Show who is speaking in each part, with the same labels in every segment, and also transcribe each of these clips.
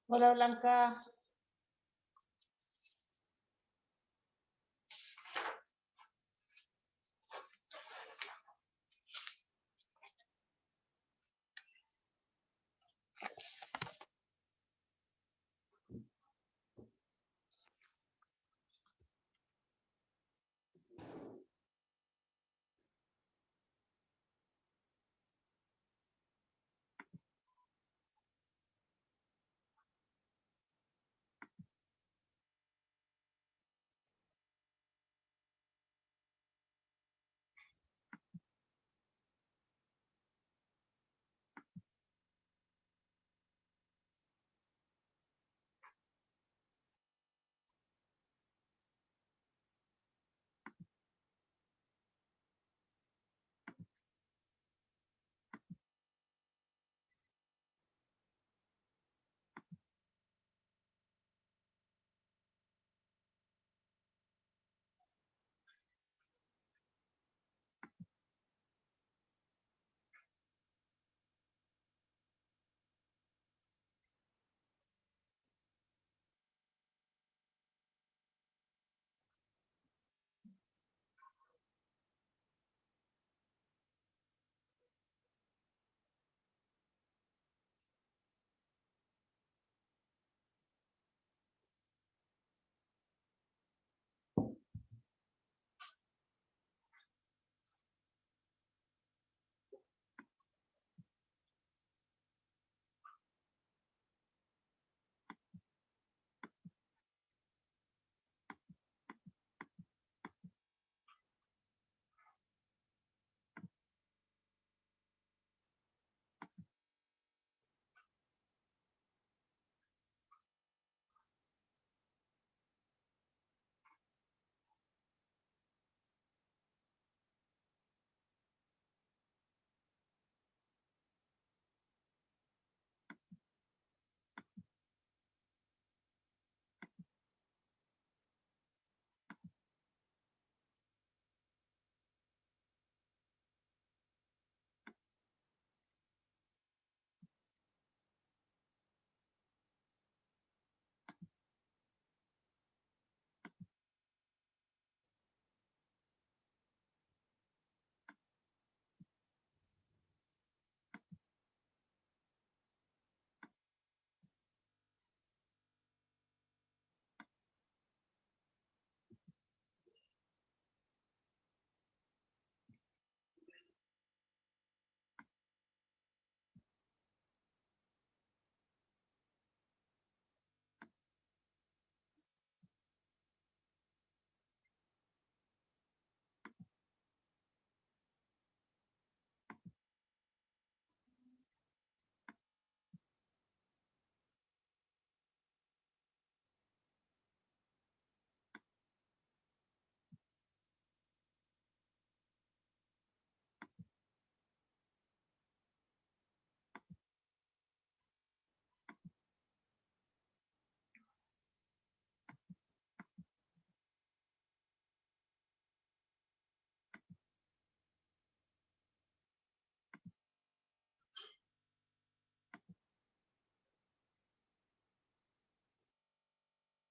Speaker 1: Hola Blanca.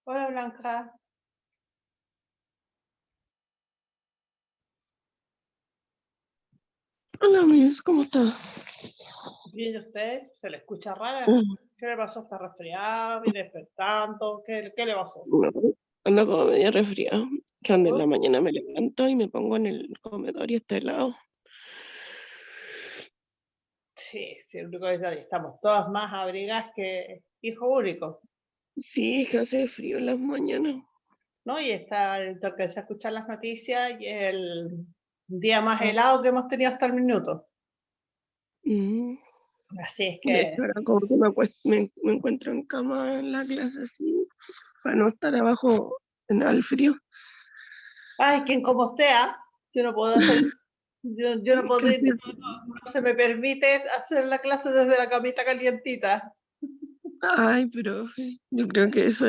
Speaker 1: Hola Blanca.
Speaker 2: Hola, Miss, ¿cómo está?
Speaker 1: Bien, ¿y usted? ¿Se le escucha rara?
Speaker 2: Mm,
Speaker 1: ¿Qué le pasó? ¿Está resfriada? ¿Viene despertando? ¿Qué le pasó?
Speaker 2: no, ando como media resfriada, que ando en la
Speaker 1: ¿Oh?
Speaker 2: mañana me levanto y me pongo en el comedor y está helado.
Speaker 1: Sí, sí, el único que estamos todas más abrigadas que hijo único,
Speaker 2: Sí, es que hace frío en las mañanas.
Speaker 1: ¿no? Y está el toque de escuchar las noticias y el día más helado que hemos tenido hasta el minuto.
Speaker 2: Mm,
Speaker 1: Así es
Speaker 2: De hecho,
Speaker 1: que,
Speaker 2: ahora como que me encuentro en cama en la clase así, para no estar abajo al frío.
Speaker 1: ay, quien como sea, yo no puedo hacer, yo no
Speaker 2: Es que
Speaker 1: puedo,
Speaker 2: hace-
Speaker 1: no se me permite hacer la clase desde la camita calientita.
Speaker 2: Ay, profe, yo creo que eso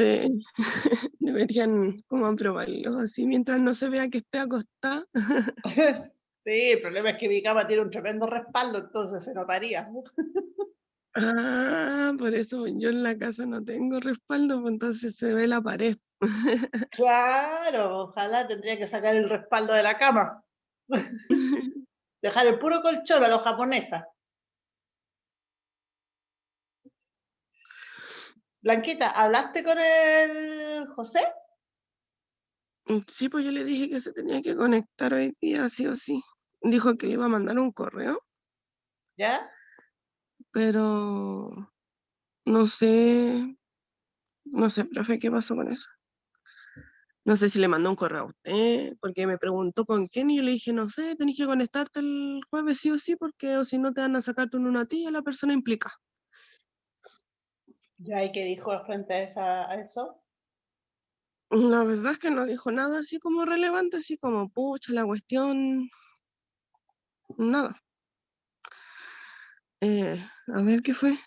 Speaker 2: deberían como aprobarlo, así mientras no se vea que esté acostada.
Speaker 1: Sí, el problema es que mi cama tiene un tremendo respaldo, entonces se notaría.
Speaker 2: Ah, por eso yo en la casa no tengo respaldo, pues entonces se ve la pared.
Speaker 1: Claro, ojalá tendría que sacar el respaldo de la cama. Dejar el puro colchón a los japonesas. Blanquita, ¿hablaste con el José?
Speaker 2: Sí, pues yo le dije que se tenía que conectar hoy día, sí o sí. Dijo que le iba a mandar un correo,
Speaker 1: ¿Ya?
Speaker 2: pero no sé, profe, ¿qué pasó con eso? No sé si le mandó un correo a usted, porque me preguntó con quién y yo le dije, no sé, tenés que conectarte el jueves sí o sí, porque o si no te van a sacar tú en una tía la persona implica.
Speaker 1: ¿Ya? ¿Y qué dijo frente a eso?
Speaker 2: La verdad es que no dijo nada así como relevante, así como, pucha, la cuestión, nada. A ver qué fue.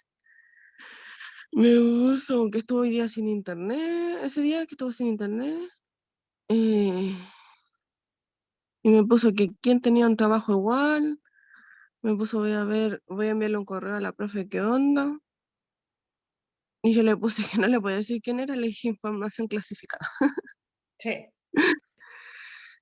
Speaker 2: Me puso que estuvo hoy día sin internet, ese día que estuvo sin internet, eh, y me puso que quién tenía un trabajo igual, me puso voy a enviarle un correo a la profe, ¿qué onda? Y yo le puse que no le podía decir quién era, le dije información clasificada.
Speaker 1: Sí.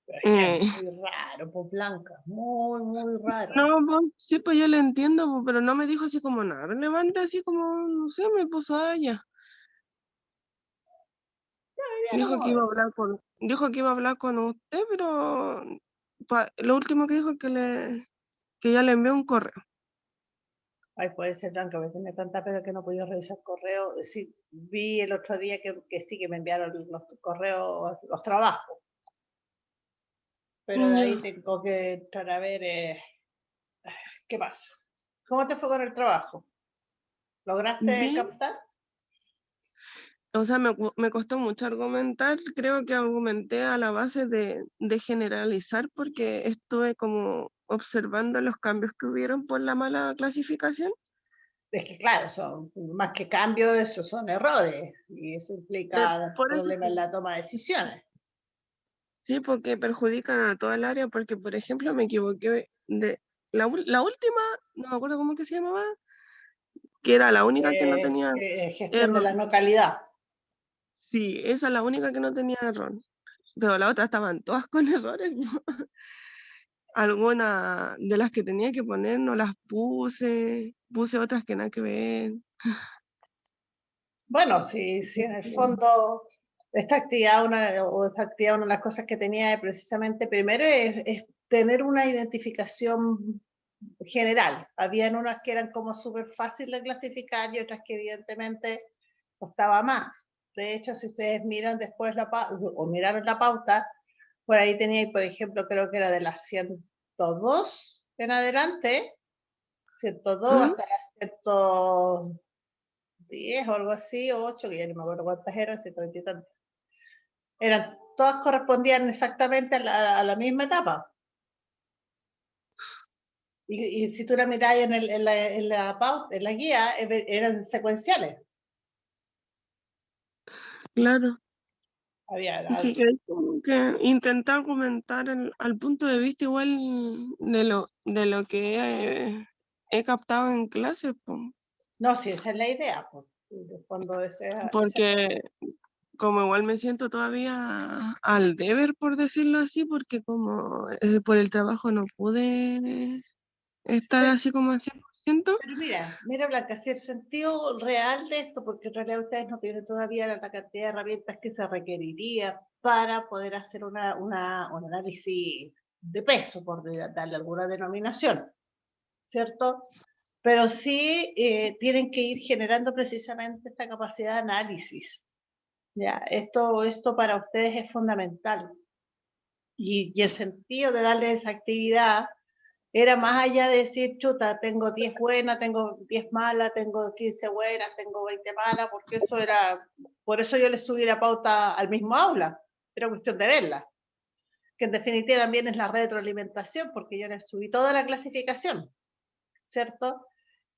Speaker 1: Es que es
Speaker 2: Eh,
Speaker 1: muy raro, pues Blanca, muy, muy raro.
Speaker 2: no, pues, sí, pues yo le entiendo, pues, pero no me dijo así como nada relevante, así como, no sé, me puso a ella.
Speaker 1: Ya no vamos a ver.
Speaker 2: Dijo que iba a hablar con usted, pero lo último que dijo es que ya le envió un correo.
Speaker 1: Ay, puede ser Blanca, me tiene tanta pena que no he podido revisar correo. Sí, vi el otro día que sí que me enviaron los correos, los trabajos, pero de ahí
Speaker 2: Ya.
Speaker 1: tengo que entrar a ver qué pasa. ¿Cómo te fue con el trabajo? ¿Lograste
Speaker 2: Bien,
Speaker 1: captar?
Speaker 2: o sea, me costó mucho argumentar, creo que argumenté a la base de generalizar porque estuve como observando los cambios que hubieron por la mala clasificación.
Speaker 1: Es que claro, son más que cambios, eso son errores y eso implica
Speaker 2: Por eso
Speaker 1: problemas en la toma de decisiones.
Speaker 2: sí, porque perjudican a toda el área, porque por ejemplo me equivoqué de la última, no me acuerdo cómo que se llamaba, que era la única que no tenía
Speaker 1: Gestión de
Speaker 2: error.
Speaker 1: la no calidad.
Speaker 2: Sí, esa es la única que no tenía error. Pero las otras estaban todas con errores. Algunas de las que tenía que poner no las puse otras que nada que ver.
Speaker 1: Bueno, si en el fondo esta actividad, una de las cosas que tenía precisamente primero es tener una identificación general. Habían unas que eran como súper fáciles de clasificar y otras que evidentemente costaba más. De hecho, si ustedes miran después o miraron la pauta, por ahí tenía, por ejemplo, creo que era de las 102 en adelante, 102
Speaker 2: ¿Mm?
Speaker 1: hasta las 110 o algo así, o 8, que ya no me acuerdo cuántas eran, 120 y tantas. Todas correspondían exactamente a la misma etapa. Y si tú la mirás en la guía, eran secuenciales.
Speaker 2: Claro.
Speaker 1: Había,
Speaker 2: Sí, que hay como que intentar argumentar al punto de vista igual de lo que he captado en clase, po.
Speaker 1: no, sí, esa es la idea, pues. De fondo esa
Speaker 2: Porque como igual me siento todavía al deber, por decirlo así, porque como por el trabajo no pude estar
Speaker 1: pero,
Speaker 2: así como al 100%.
Speaker 1: pero mira Blanca, si el sentido real de esto, porque en realidad ustedes no tienen todavía la cantidad de herramientas que se requeriría para poder hacer un análisis de peso, por darle alguna denominación, ¿cierto? Pero sí tienen que ir generando precisamente esta capacidad de análisis. ¿Ya? Esto para ustedes es fundamental. Y el sentido de darle esa actividad era más allá de decir, chuta, tengo 10 buenas, tengo 10 malas, tengo 15 buenas, tengo 20 malas, porque por eso yo les subí la pauta al mismo aula. Era cuestión de verla, que en definitiva también es la retroalimentación, porque yo les subí toda la clasificación, ¿cierto?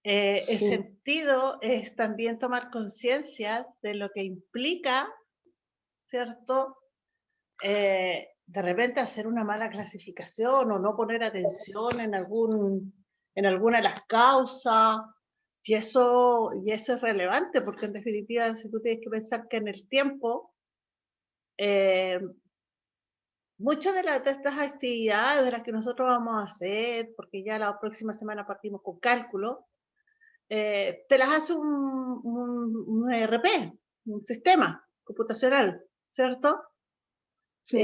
Speaker 1: El
Speaker 2: Sí,
Speaker 1: sentido es también tomar conciencia de lo que implica, ¿cierto? De repente hacer una mala clasificación o no poner atención en alguna de las causas, Y eso es relevante, porque en definitiva, si tú tienes que pensar que en el tiempo, muchas de estas actividades de las que nosotros vamos a hacer, porque ya la próxima semana partimos con cálculo, te las hace un ERP, un sistema computacional, ¿cierto?
Speaker 2: Sí.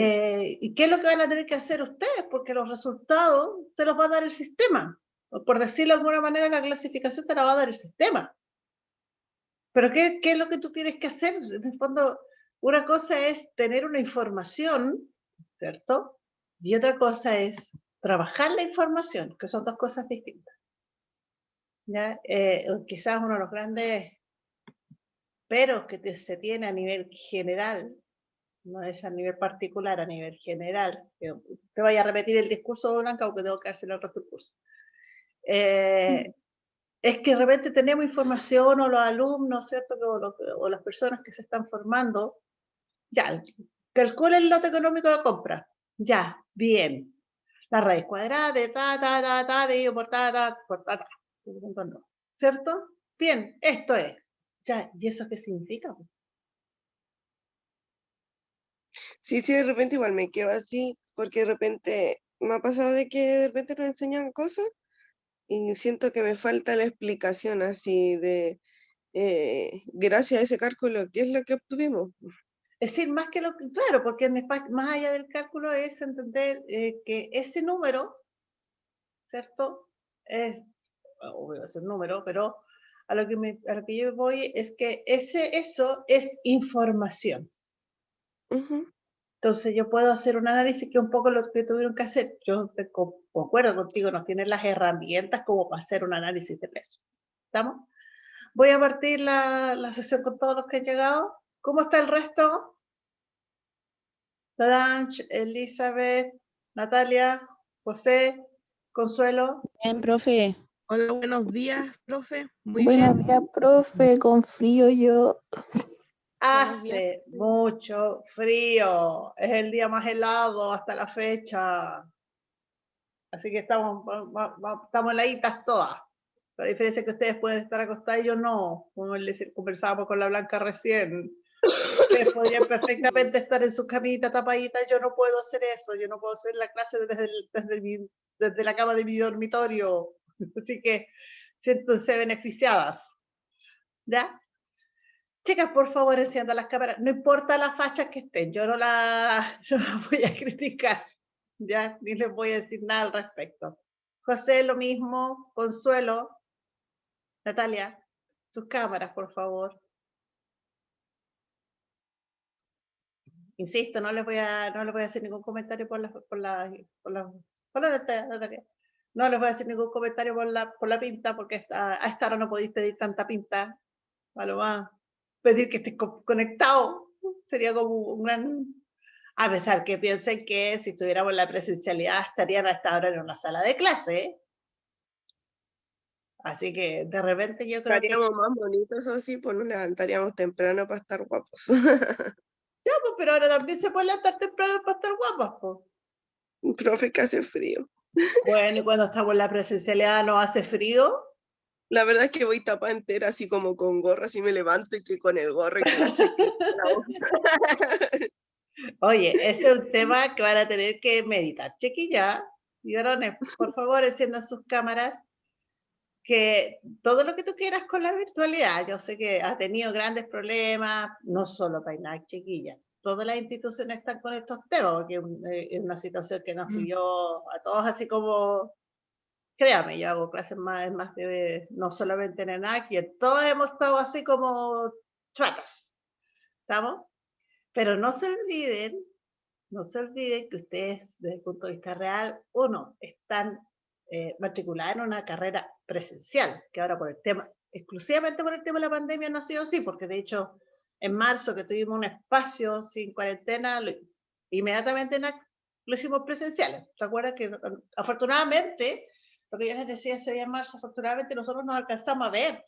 Speaker 1: ¿Y qué es lo que van a tener que hacer ustedes? Porque los resultados se los va a dar el sistema. Por decirlo de alguna manera, la clasificación te la va a dar el sistema. Pero ¿qué es lo que tú tienes que hacer? En el fondo, una cosa es tener una información, ¿cierto? Y otra cosa es trabajar la información, que son dos cosas distintas. ¿Ya? Quizás uno de los grandes peros que se tiene a nivel general, no es a nivel particular, a nivel general, te vaya a repetir el discurso de Blanca, aunque tengo que hacer el resto del curso. Es que de repente tenemos información, o los alumnos, ¿cierto? O las personas que se están formando, ya, calcula el lote económico de compra, ya, bien. La raíz cuadrada de dividido por ¿cierto? Bien, esto es. Ya, ¿y eso qué significa?
Speaker 2: Sí, de repente igual me quedo así, porque de repente me ha pasado de que de repente nos enseñan cosas y siento que me falta la explicación así de, gracias a ese cálculo, ¿qué es lo que obtuvimos?
Speaker 1: Es decir, más que lo que, claro, porque más allá del cálculo es entender que ese número, ¿cierto? Es, obvio, es un número, pero a lo que yo voy es que eso es información.
Speaker 2: Ujú.
Speaker 1: Entonces yo puedo hacer un análisis que es un poco lo que tuvieron que hacer. Yo concuerdo contigo, no tienen las herramientas como para hacer un análisis de peso. ¿Estamos? Voy a partir la sesión con todos los que han llegado. ¿Cómo está el resto? Dadanch, Elizabeth, Natalia, José, Consuelo.
Speaker 3: Bien, profe.
Speaker 4: Hola, buenos días, profe. Muy
Speaker 3: Buenos
Speaker 4: bien.
Speaker 3: días, profe. Con frío yo.
Speaker 4: Buenos días.
Speaker 1: Hace mucho frío. Es el día más helado hasta la fecha. Así que estamos heladitas todas. La diferencia es que ustedes pueden estar acostados y yo no. Como les conversábamos con la Blanca recién. Ustedes podrían perfectamente estar en sus camitas tapaditas. Yo no puedo hacer eso. Yo no puedo hacer la clase desde la cama de mi dormitorio. Así que siéntense beneficiadas. ¿Ya? Chicas, por favor, enciendan las cámaras. No importa las fachas que estén, yo no la voy a criticar, ¿ya? Ni les voy a decir nada al respecto. José, lo mismo. Consuelo. Natalia, sus cámaras, por favor. Insisto, no les voy a hacer ningún comentario por la Natalia. No les voy a hacer ningún comentario por la pinta, porque a esta hora no podéis pedir tanta pinta. A lo más pedir que estés conectado sería como un gran... A pesar que piensen que si estuviéramos en la presencialidad estarían a esta hora en una sala de clase, ¿eh? Así que de repente yo creo que...
Speaker 2: Estaríamos más bonitos así, pues nos levantaríamos temprano para estar guapos.
Speaker 1: Ya, pues, pero ahora también se puede levantar temprano para estar guapas, pues.
Speaker 2: Profe, que hace frío.
Speaker 1: Bueno, y cuando estamos en la presencialidad no hace frío.
Speaker 2: La verdad es que voy tapada entera, así como con gorra, así me levanto y que con el gorro y que la
Speaker 1: Oye, ese es un tema que van a tener que meditar. Chiquilla y varones, por favor, enciendan sus cámaras. Que todo lo que tú quieras con la virtualidad, yo sé que has tenido grandes problemas, no solo Painac, chiquilla, todas las instituciones están con estos temas, porque es una situación que nos pilló a todos así como, créame, yo hago clases más de, no solamente en ENAC, y todos hemos estado así como chatas, ¿estamos? Pero no se olviden que ustedes, desde el punto de vista real, uno, están matriculados en una carrera presencial, que ahora por el tema, exclusivamente por el tema de la pandemia no ha sido así, porque de hecho en marzo que tuvimos un espacio sin cuarentena, inmediatamente lo hicimos presenciales. ¿Te acuerdas que afortunadamente, lo que yo les decía ese día en marzo, afortunadamente nosotros nos alcanzamos a ver,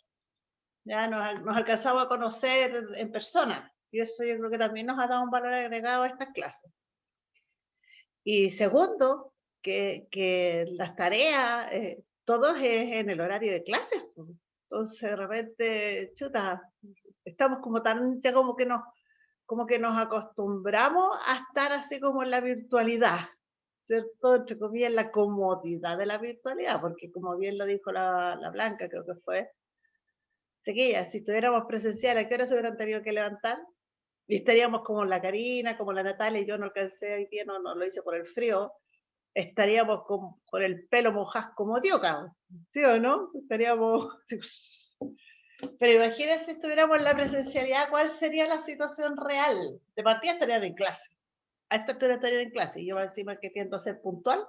Speaker 1: ya nos alcanzamos a conocer en persona, y eso yo creo que también nos ha dado un valor agregado a estas clases. Y segundo, que las tareas, todo es en el horario de clases. Entonces, de repente, chuta, estamos como tan, ya como que nos acostumbramos a estar así como en la virtualidad, ¿cierto? Entre comillas, la comodidad de la virtualidad, porque como bien lo dijo la Blanca, creo que fue, chiquillas, si estuviéramos presenciales, ¿a qué hora se hubieran tenido que levantar? Y estaríamos como la Karina, como la Natalia, y yo no alcancé hoy día, no lo hice por el frío, estaríamos con el pelo mojado como dioca, ¿sí o no? Estaríamos... Pero imagínense si estuviéramos en la presencialidad, ¿cuál sería la situación real? De partida estarían en clase. A esta altura estarían en clase. Y yo encima que tiendo a ser puntual,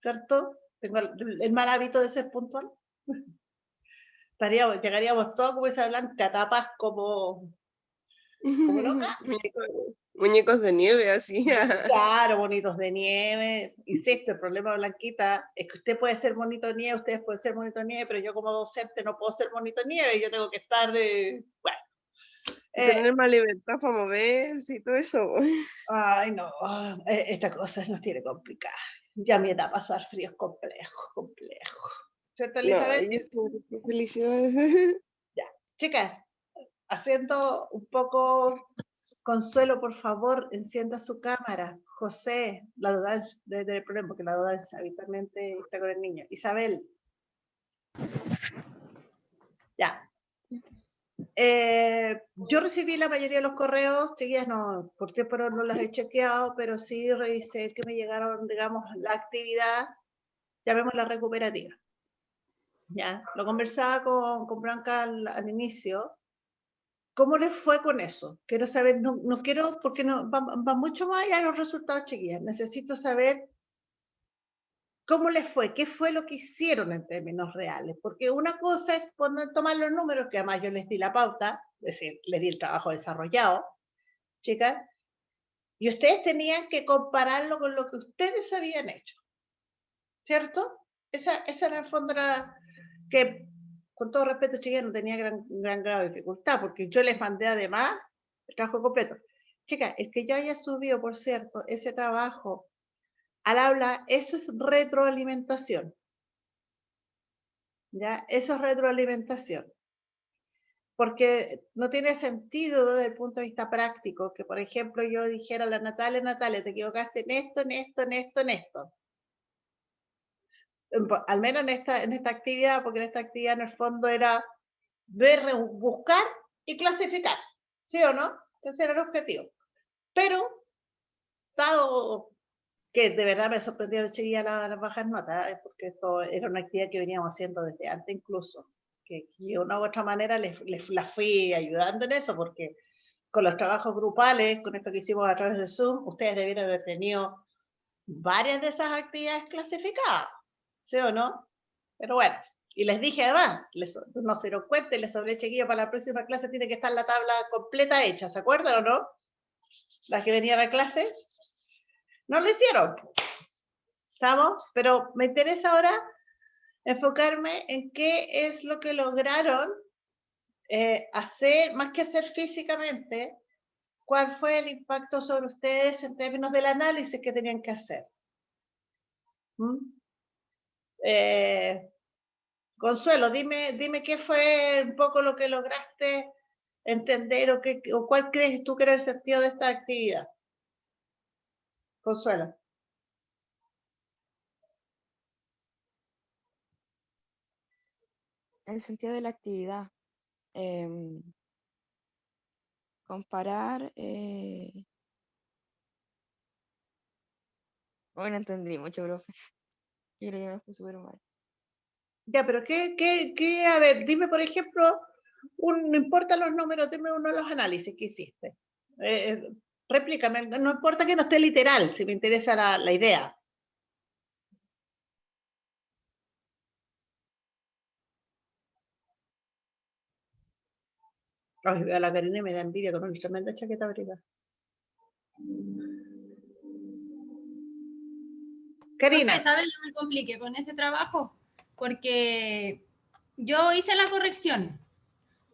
Speaker 1: ¿cierto? Tengo el mal hábito de ser puntual. Llegaríamos todos como esa Blanca, tapas como loca.
Speaker 2: Muñecos de nieve, así.
Speaker 1: Claro, bonitos de nieve. Insisto, el problema, Blanquita, es que usted puede ser bonito de nieve, ustedes pueden ser bonito de nieve, pero yo como docente no puedo ser bonito de nieve, yo tengo que estar, bueno.
Speaker 2: Tener más libertad para moverse y todo eso.
Speaker 1: Ay, no, esta cosa nos tiene complicada. Ya mi edad pasar frío es complejo. ¿Cierto, Elizabeth?
Speaker 2: No, felicidades.
Speaker 1: Ya. Chicas, haciendo un poco Consuelo, por favor, encienda su cámara. José, la duda debe tener problema porque la duda habitualmente está con el niño. Isabel. Ya. Yo recibí la mayoría de los correos, chiquillas, no, por tiempo no las he chequeado, pero sí revisé que me llegaron, digamos, la actividad, llamémosla recuperativa. Ya, lo conversaba con Blanca al inicio. ¿Cómo les fue con eso? Quiero saber, no quiero, porque no, va mucho más allá de los resultados, chiquillas. Necesito saber cómo les fue, qué fue lo que hicieron en términos reales. Porque una cosa es tomar los números, que además yo les di la pauta, es decir, les di el trabajo desarrollado, chicas, y ustedes tenían que compararlo con lo que ustedes habían hecho. ¿Cierto? Esa en el fondo era que, con todo respeto, chicas, no tenía gran grado de dificultad, porque yo les mandé además el trabajo completo. Chicas, el que yo haya subido, por cierto, ese trabajo al aula, eso es retroalimentación. ¿Ya? Eso es retroalimentación. Porque no tiene sentido desde el punto de vista práctico que, por ejemplo, yo dijera a la Natalia, te equivocaste en esto. Al menos en esta actividad, porque en esta actividad en el fondo era ver, buscar y clasificar, ¿sí o no? Ese era el objetivo. Pero, dado que de verdad me sorprendieron las bajas notas, porque esto era una actividad que veníamos haciendo desde antes incluso, que de una u otra manera les las fui ayudando en eso, porque con los trabajos grupales, con esto que hicimos a través de Zoom, ustedes debieron haber tenido varias de esas actividades clasificadas, ¿sí o no? Pero bueno, y les dije además, no se lo cuente, les hablé, chiquillo, para la próxima clase tiene que estar la tabla completa hecha, ¿se acuerdan o no? Las que venían a clase. No lo hicieron. ¿Estamos? Pero me interesa ahora enfocarme en qué es lo que lograron hacer, más que hacer físicamente, cuál fue el impacto sobre ustedes en términos del análisis que tenían que hacer. Consuelo, dime qué fue un poco lo que lograste entender o cuál crees tú que era el sentido de esta actividad. Consuelo.
Speaker 5: El sentido de la actividad. Comparar. Hoy no entendí mucho, profe. Yo creo que me fue súper mal.
Speaker 1: Ya, pero a ver, dime por ejemplo, no importa los números, dime uno de los análisis que hiciste. Replícame, no importa que no esté literal, si me interesa la idea. Ay, veo a la Karina y me da envidia con una tremenda chaqueta abrigada. Karina.
Speaker 6: Profe, ¿sabes? Yo me compliqué con ese trabajo porque yo hice la corrección,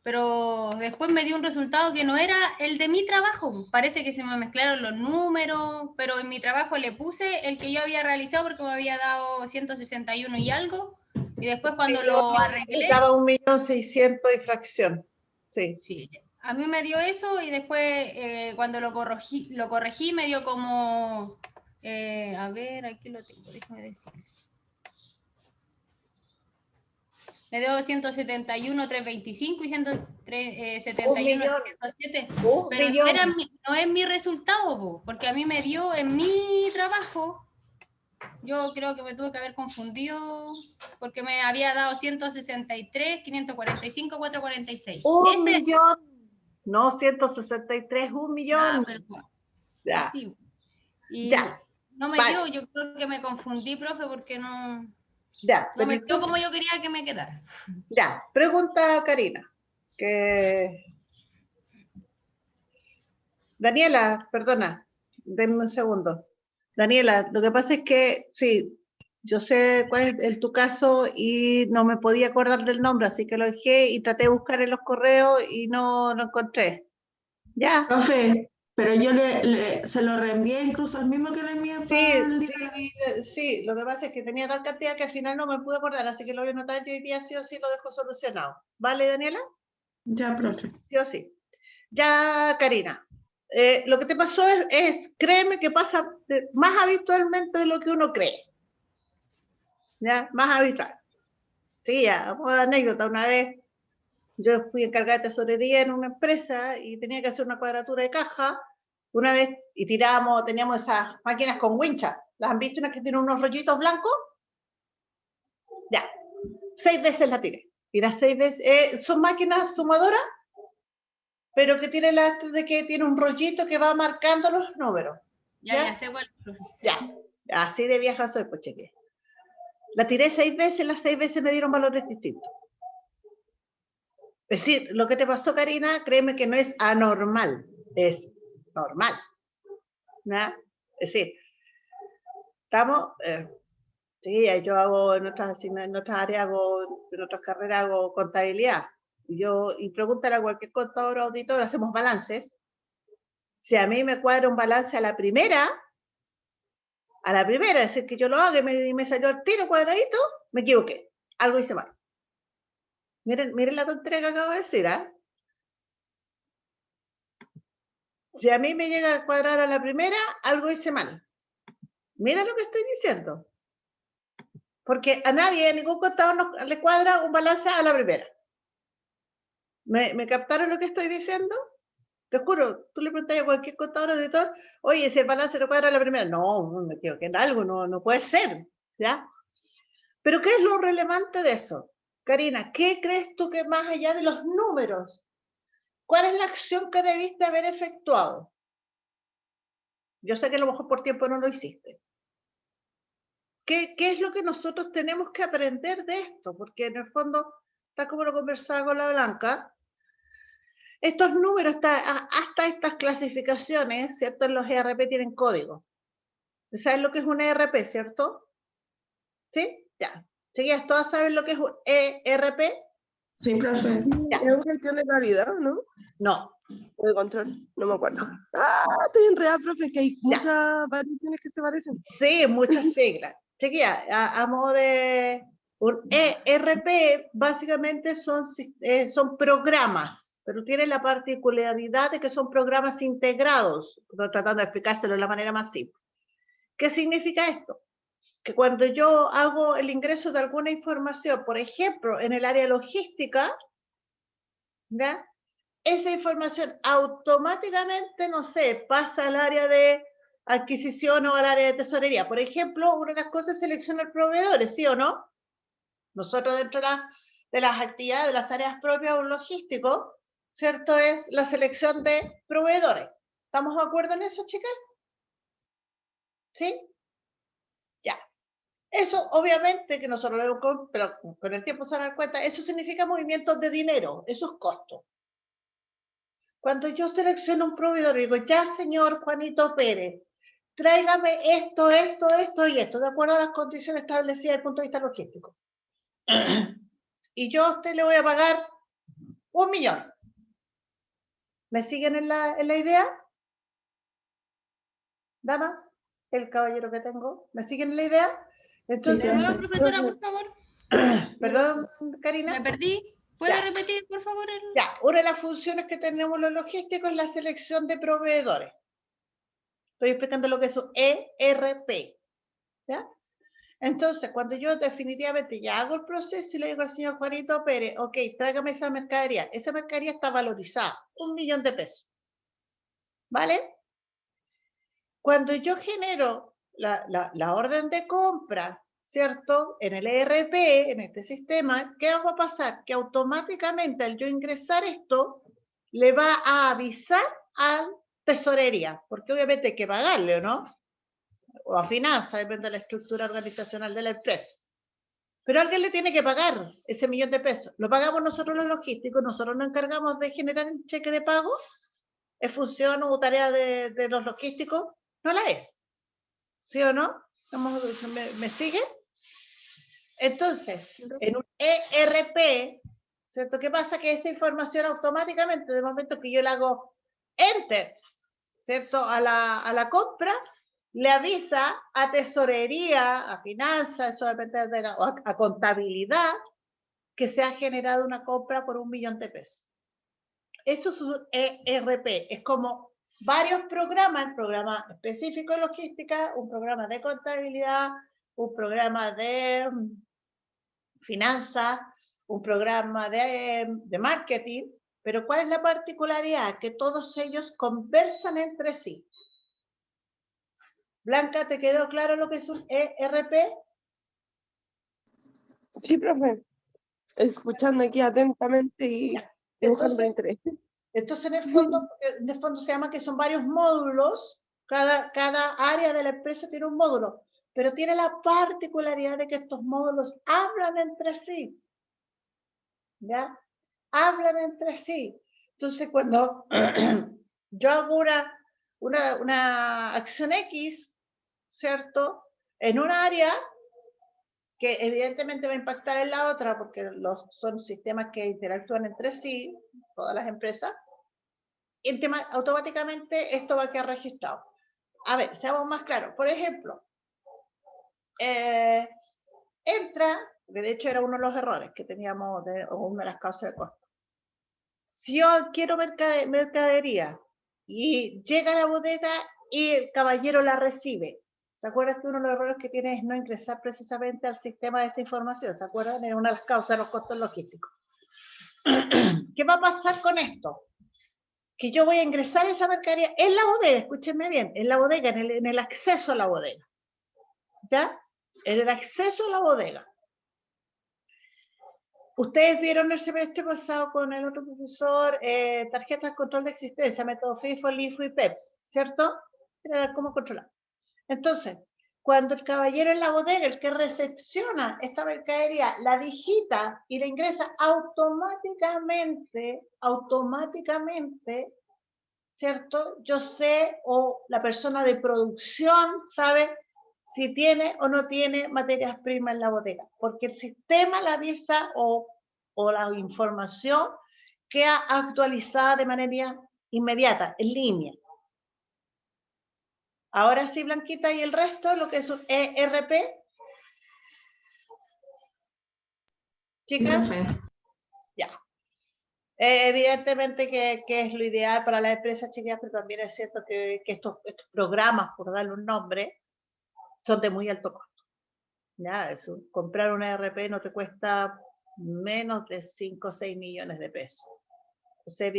Speaker 6: pero después me dio un resultado que no era el de mi trabajo. Parece que se me mezclaron los números, pero en mi trabajo le puse el que yo había realizado porque me había dado 161 y algo, Y después cuando lo arreglé,
Speaker 1: Daba 1.600.000 y fracción. Sí.
Speaker 6: sí, a mí me dio eso y después cuando lo corregí me dio como, a ver, aquí lo tengo, déjame decir. Me dio 171.325 y 171.307. Pero no es mi resultado, po, porque a mí me dio en mi trabajo. Yo creo que me tuve que haber confundido porque me había dado 163.545.446.
Speaker 1: ¡Un millón! No, 163, 1.000.000. Ya.
Speaker 6: Así. Y
Speaker 1: Ya.
Speaker 6: no me dio, yo creo que me confundí, profe, porque no me quedó como yo quería que me quedara.
Speaker 1: Ya, pregunta Karina. Daniela, perdona, denme un segundo. Daniela, lo que pasa es que, sí, yo sé cuál es tu caso y no me podía acordar del nombre, así que lo dejé y traté de buscar en los correos y no lo encontré. ¿Ya?
Speaker 7: Profe, pero yo se lo reenvié incluso al mismo que le envié
Speaker 1: Sí, lo que pasa es que tenía tal cantidad que al final no me pude acordar, así que lo voy a anotar y hoy día sí o sí lo dejo solucionado. ¿Vale, Daniela?
Speaker 7: Ya, profe.
Speaker 1: Sí o sí. Ya, Karina. Lo que te pasó créeme que pasa más habitualmente de lo que uno cree. ¿Ya? Más habitual. Sí, ya, vamos a dar anécdota. Una vez yo fui encargada de tesorería en una empresa y tenía que hacer una cuadratura de caja una vez y teníamos esas máquinas con wincha. ¿Las han visto? Unas que tienen unos rollitos blancos. Ya, 6 veces la tiré. Y las 6 veces, son máquinas sumadoras, pero que tiene de que tiene un rollito que va marcando los números.
Speaker 6: Ya sé cuál.
Speaker 1: Ya, así de vieja soy, pues cheque. La tiré 6 veces, las 6 veces me dieron valores distintos. Es decir, lo que te pasó, Karina, créeme que no es anormal, es normal. ¿No? Es decir, estamos, sí, yo hago en otras áreas, en otras carreras hago contabilidad. Y preguntan a cualquier contador o auditor, hacemos balances. Si a mí me cuadra un balance a la primera, es decir, que yo lo hago y me salió el tiro cuadradito, me equivoqué, algo hice mal. Miren la tontería que acabo de decir, ¿ah? Si a mí me llega a cuadrar a la primera, algo hice mal. Mira lo que estoy diciendo. Porque a nadie, a ningún contador le cuadra un balance a la primera. ¿Me captaron lo que estoy diciendo? Te juro, tú le preguntas a cualquier contador o auditor, oye, si el balance te cuadra a la primera. No, me equivoqué en algo, no puede ser, ¿ya? Pero ¿qué es lo relevante de eso? Karina, ¿qué crees tú que más allá de los números, cuál es la acción que debiste haber efectuado? Yo sé que a lo mejor por tiempo no lo hiciste. ¿Qué es lo que nosotros tenemos que aprender de esto? Porque en el fondo, está como lo conversaba con la Blanca, estos números, hasta estas clasificaciones, ¿cierto? En los ERP tienen código. ¿Sabes lo que es un ERP, cierto? ¿Sí? Ya. Chiquillas, ¿todas saben lo que es un ERP?
Speaker 7: Sí, profe.
Speaker 2: Es una gestión de calidad, ¿no?
Speaker 1: No.
Speaker 2: O de control, no me acuerdo. Estoy enredada, profe, que hay muchas variaciones que se parecen.
Speaker 1: Sí, muchas siglas. Chiquillas, a modo de... Un ERP básicamente son programas, pero tienen la particularidad de que son programas integrados, tratando de explicárselo de la manera más simple. ¿Qué significa esto? Que cuando yo hago el ingreso de alguna información, por ejemplo, en el área logística, ¿ya? Esa información automáticamente, no sé, pasa al área de adquisición o al área de tesorería. Por ejemplo, una de las cosas es seleccionar proveedores, ¿sí o no? Nosotros dentro de las actividades, de las tareas propias de un logístico, ¿cierto? Es la selección de proveedores. ¿Estamos de acuerdo en eso, chicas? ¿Sí? Ya. Eso, obviamente, que nosotros lo vemos, pero con el tiempo se dan cuenta, eso significa movimientos de dinero, eso es costo. Cuando yo selecciono un proveedor, digo, ya, señor Juanito Pérez, tráigame esto y esto, de acuerdo a las condiciones establecidas desde el punto de vista logístico. Y yo a usted le voy a pagar 1 millón. ¿Me siguen en la idea? Damas, el caballero que tengo, ¿me siguen en la idea? Entonces,
Speaker 6: ¿De nuevo, profesora, por favor?
Speaker 1: Perdón, Karina.
Speaker 6: Me perdí. ¿Puede
Speaker 1: Ya.
Speaker 6: repetir, por favor?
Speaker 1: Ya, una de las funciones que tenemos los logísticos es la selección de proveedores. Estoy explicando lo que es un ERP. ¿Ya? Entonces, cuando yo definitivamente ya hago el proceso y le digo al señor Juanito Pérez, ok, tráigame esa mercadería está valorizada, 1 millón de pesos. ¿Vale? Cuando yo genero la orden de compra, ¿cierto? En el ERP, en este sistema, ¿qué va a pasar? Que automáticamente al yo ingresar esto, le va a avisar a tesorería, porque obviamente hay que pagarle, ¿o no? O a finanzas, depende de la estructura organizacional de la empresa. Pero alguien le tiene que pagar ese 1 millón de pesos. Lo pagamos nosotros los logísticos, nosotros nos encargamos de generar el cheque de pago. ¿Es función o tarea de los logísticos? No la es. ¿Sí o no? ¿Me sigue? Entonces, en un ERP, ¿cierto? ¿Qué pasa? Que esa información automáticamente, de momento que yo le hago Enter, ¿cierto? A la compra, le avisa a tesorería, a finanzas, eso depende de a contabilidad, que se ha generado una compra por 1 millón de pesos. Eso es un ERP, es como varios programas, el programa específico de logística, un programa de contabilidad, un programa de finanzas, un programa de marketing, pero ¿cuál es la particularidad? Que todos ellos conversan entre sí. Blanca, ¿te quedó claro lo que es un ERP?
Speaker 2: Sí, profe. Escuchando aquí atentamente y dibujando
Speaker 1: Entonces,
Speaker 2: interés.
Speaker 1: entonces en el fondo se llama que son varios módulos, cada área de la empresa tiene un módulo, pero tiene la particularidad de que estos módulos hablan entre sí, ¿ya? Hablan entre sí. Entonces, cuando yo hago una acción X, ¿cierto? En un área que evidentemente va a impactar en la otra, porque son sistemas que interactúan entre sí, todas las empresas, automáticamente esto va a quedar registrado. A ver, seamos más claros. Por ejemplo, entra, que de hecho era uno de los errores que teníamos, o una de las causas de costo. Si yo quiero mercadería y llega a la bodega y el caballero la recibe, ¿se acuerdan que uno de los errores que tiene es no ingresar precisamente al sistema de esa información? ¿Se acuerdan? Es una de las causas de los costos logísticos. ¿Qué va a pasar con esto? Que yo voy a ingresar esa mercadería en la bodega, escúchenme bien, en la bodega, en el acceso a la bodega. ¿Ya? En el acceso a la bodega. Ustedes vieron el semestre pasado con el otro profesor tarjetas de control de existencia, método FIFO, LIFO y PEPS, ¿cierto? Era cómo controlar. Entonces, cuando el caballero en la bodega, el que recepciona esta mercadería, la digita y la ingresa automáticamente, ¿cierto? Yo sé, o la persona de producción sabe si tiene o no tiene materias primas en la bodega, porque el sistema la avisa o la información queda actualizada de manera inmediata, en línea. Ahora sí, Blanquita, y el resto, lo que es un ERP. Chicas, ya. Evidentemente que es lo ideal para las empresas chiquitas, pero también es cierto que estos programas, por darle un nombre, son de muy alto costo. ¿Ya? Comprar un ERP no te cuesta menos de 5 o 6 millones de pesos. O sea,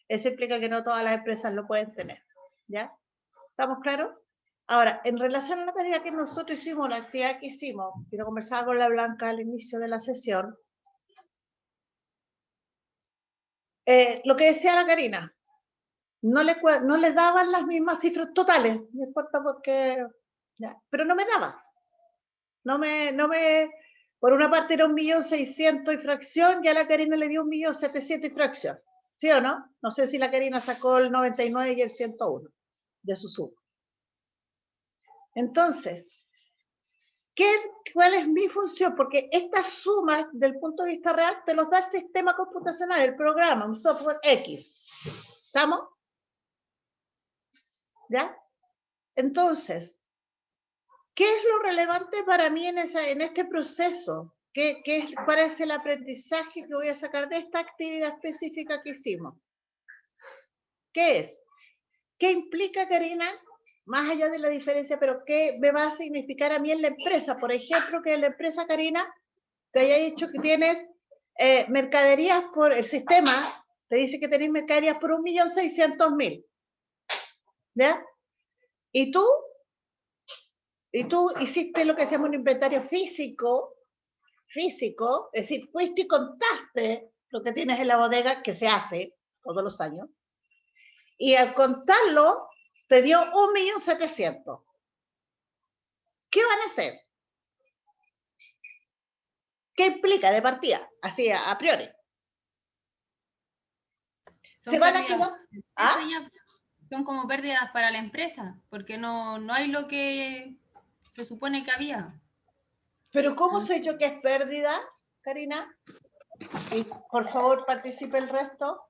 Speaker 1: eso implica que no todas las empresas lo pueden tener. ¿Ya? ¿Estamos claros? Ahora, en relación a la tarea que nosotros hicimos, la actividad que hicimos, que lo conversaba con la Blanca al inicio de la sesión, lo que decía la Karina, no le daban las mismas cifras totales, no importa porque, ya, pero no me daba. Por una parte era 1.600.000 y fracción, ya la Karina le dio 1.700.000 y fracción. ¿Sí o no? No sé si la Karina sacó el 99 y el 101 de su suma. Entonces, ¿cuál es mi función? Porque estas sumas, del punto de vista real, te los da el sistema computacional, el programa, un software X. ¿Estamos? ¿Ya? Entonces, ¿qué es lo relevante para mí en este proceso? ¿Cuál es el aprendizaje que voy a sacar de esta actividad específica que hicimos? ¿Qué es? ¿Qué implica, Karina? Más allá de la diferencia, pero ¿qué me va a significar a mí en la empresa? Por ejemplo, que en la empresa, Karina, te haya dicho que tienes mercaderías por el sistema, te dice que tenés mercaderías por 1.600.000. ¿Ya? Y tú hiciste lo que se llama un inventario físico, es decir, fuiste y contaste lo que tienes en la bodega, que se hace todos los años, y al contarlo te dio 1.700.000. ¿Qué van a hacer? ¿Qué implica de partida? Así a priori.
Speaker 6: Son
Speaker 1: Se van a
Speaker 6: pérdidas,
Speaker 1: quedar. ¿Ah?
Speaker 6: son como pérdidas para la empresa, porque no hay lo que se supone que había.
Speaker 1: Pero ¿cómo sé yo que es pérdida, Karina? Y por favor participe el resto.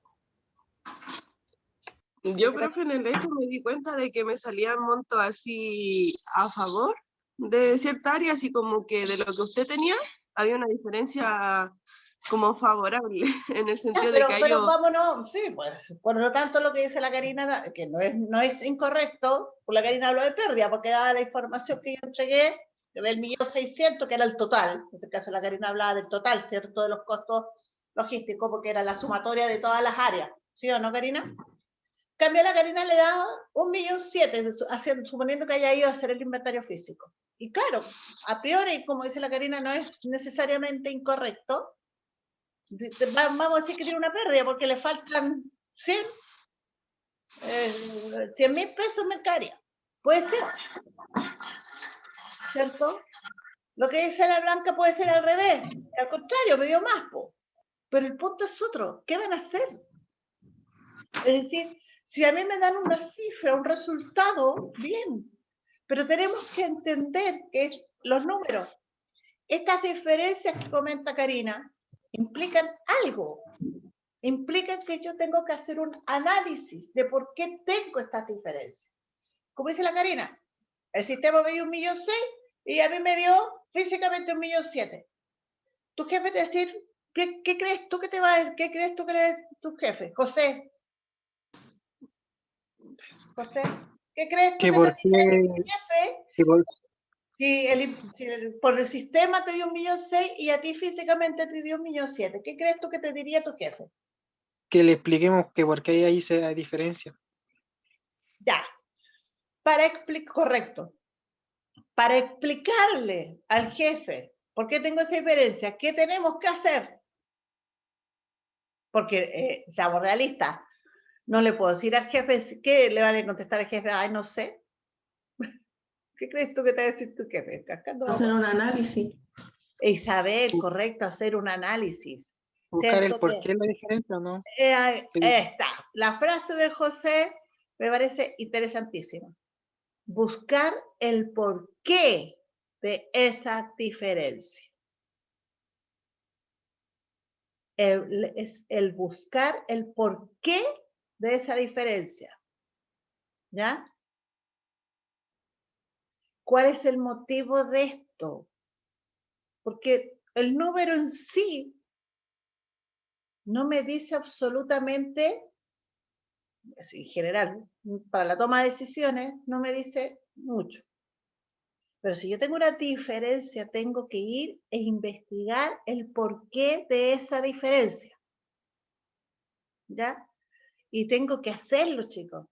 Speaker 2: Yo, profe, en el resto me di cuenta de que me salían montos así a favor de cierta área, así como que de lo que usted tenía, había una diferencia como favorable, en el sentido de que
Speaker 1: Pero
Speaker 2: ellos...
Speaker 1: vámonos, sí, pues, por lo tanto lo que dice la Karina, que no es incorrecto, pues la Karina habló de pérdida, porque daba la información que yo entregué, del 1.600.000, que era el total, en este caso la Karina hablaba del total, ¿cierto?, de los costos logísticos, porque era la sumatoria de todas las áreas, ¿sí o no, Karina? Cambio, la Karina le da 1.700.000, suponiendo que haya ido a hacer el inventario físico. Y claro, a priori, como dice la Karina, no es necesariamente incorrecto. Vamos a decir que tiene una pérdida porque le faltan 100.000 pesos en mercadería. Puede ser, ¿cierto? Lo que dice la Blanca puede ser al revés. Al contrario, me dio más, po. Pero el punto es otro. ¿Qué van a hacer? Es decir, si a mí me dan una cifra, un resultado, bien. Pero tenemos que entender que los números, estas diferencias que comenta Karina, implican algo. Implican que yo tengo que hacer un análisis de por qué tengo estas diferencias. Como dice la Karina, el sistema me dio 1.600.000 y a mí me dio físicamente 1.700.000. Tu jefe te va a decir, ¿qué crees tú que te va a decir? ¿Qué crees tú que es tu jefe? José, ¿qué crees tú que te va a decir tu jefe? Si por el sistema te dio 1.600.000 y a ti físicamente te dio 1.700.000, ¿qué crees tú que te diría tu jefe?
Speaker 8: Que le expliquemos que por qué hay ahí esa diferencia.
Speaker 1: Ya, correcto. Para explicarle al jefe por qué tengo esa diferencia, ¿qué tenemos que hacer? Porque, seamos realistas, no le puedo decir al jefe, ¿qué le van a contestar al jefe? Ay, no sé. ¿Qué crees tú que te va a decir tu jefe?
Speaker 7: Hacer un análisis.
Speaker 1: Isabel, correcto, hacer un análisis.
Speaker 8: Buscar el por qué la diferencia, ¿no?
Speaker 1: Está. La frase de José me parece interesantísima. Buscar el porqué de esa diferencia. Es el buscar el porqué de esa diferencia. ¿Ya? ¿Cuál es el motivo de esto? Porque el número en sí no me dice absolutamente, en general, para la toma de decisiones, no me dice mucho. Pero si yo tengo una diferencia, tengo que ir e investigar el porqué de esa diferencia. ¿Ya? Y tengo que hacerlo, chicos.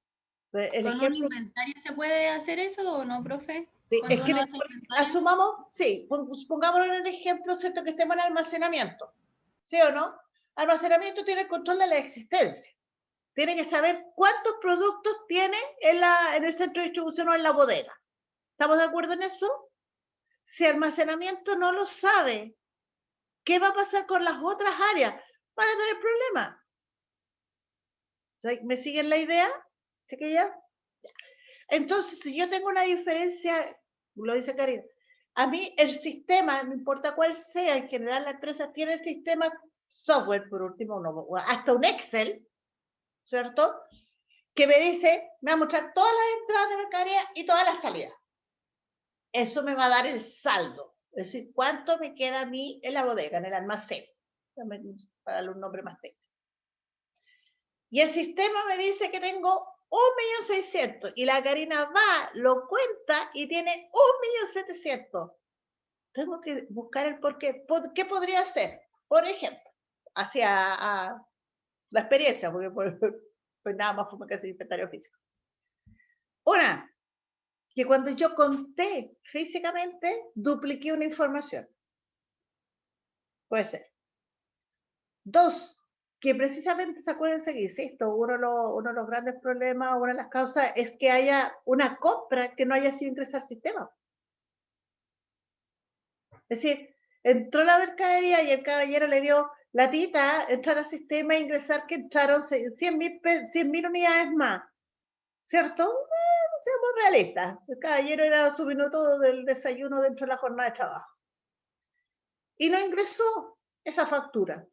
Speaker 6: ¿Con un inventario se puede hacer eso o no, profe?
Speaker 1: Sí,
Speaker 6: Cuando uno hace inventario.
Speaker 1: asumamos, sí, pongámoslo en el ejemplo, ¿cierto? Que estemos en almacenamiento. ¿Sí o no? Almacenamiento tiene el control de la existencia. Tiene que saber cuántos productos tiene en el centro de distribución o en la bodega. ¿Estamos de acuerdo en eso? Si almacenamiento no lo sabe, ¿qué va a pasar con las otras áreas? Van a tener problemas. ¿Me siguen la idea? ¿Chiquilla? Entonces, si yo tengo una diferencia, lo dice Karina, a mí el sistema, no importa cuál sea, en general la empresa tiene sistema software, por último, hasta un Excel, ¿cierto? Que me dice, me va a mostrar todas las entradas de mercadería y todas las salidas. Eso me va a dar el saldo. Es decir, ¿cuánto me queda a mí en la bodega, en el almacén? Para darle un nombre más técnico. Y el sistema me dice que tengo 1.600.000 y la Karina va, lo cuenta y tiene 1.700.000. Tengo que buscar el por qué. ¿Qué podría ser? Por ejemplo, hacia la experiencia, porque pues nada más fue que hacer inventario físico. Una, que cuando yo conté físicamente, dupliqué una información. Puede ser. Dos, que precisamente se acuérdense que, insisto, uno de los grandes problemas, una de las causas es que haya una compra que no haya sido ingresada al sistema. Es decir, entró la mercadería y el caballero le dio la tita, entrar al sistema e ingresar que entraron 100.000 unidades más. ¿Cierto? Seamos realistas. El caballero era su minuto del desayuno dentro de la jornada de trabajo. Y no ingresó esa factura.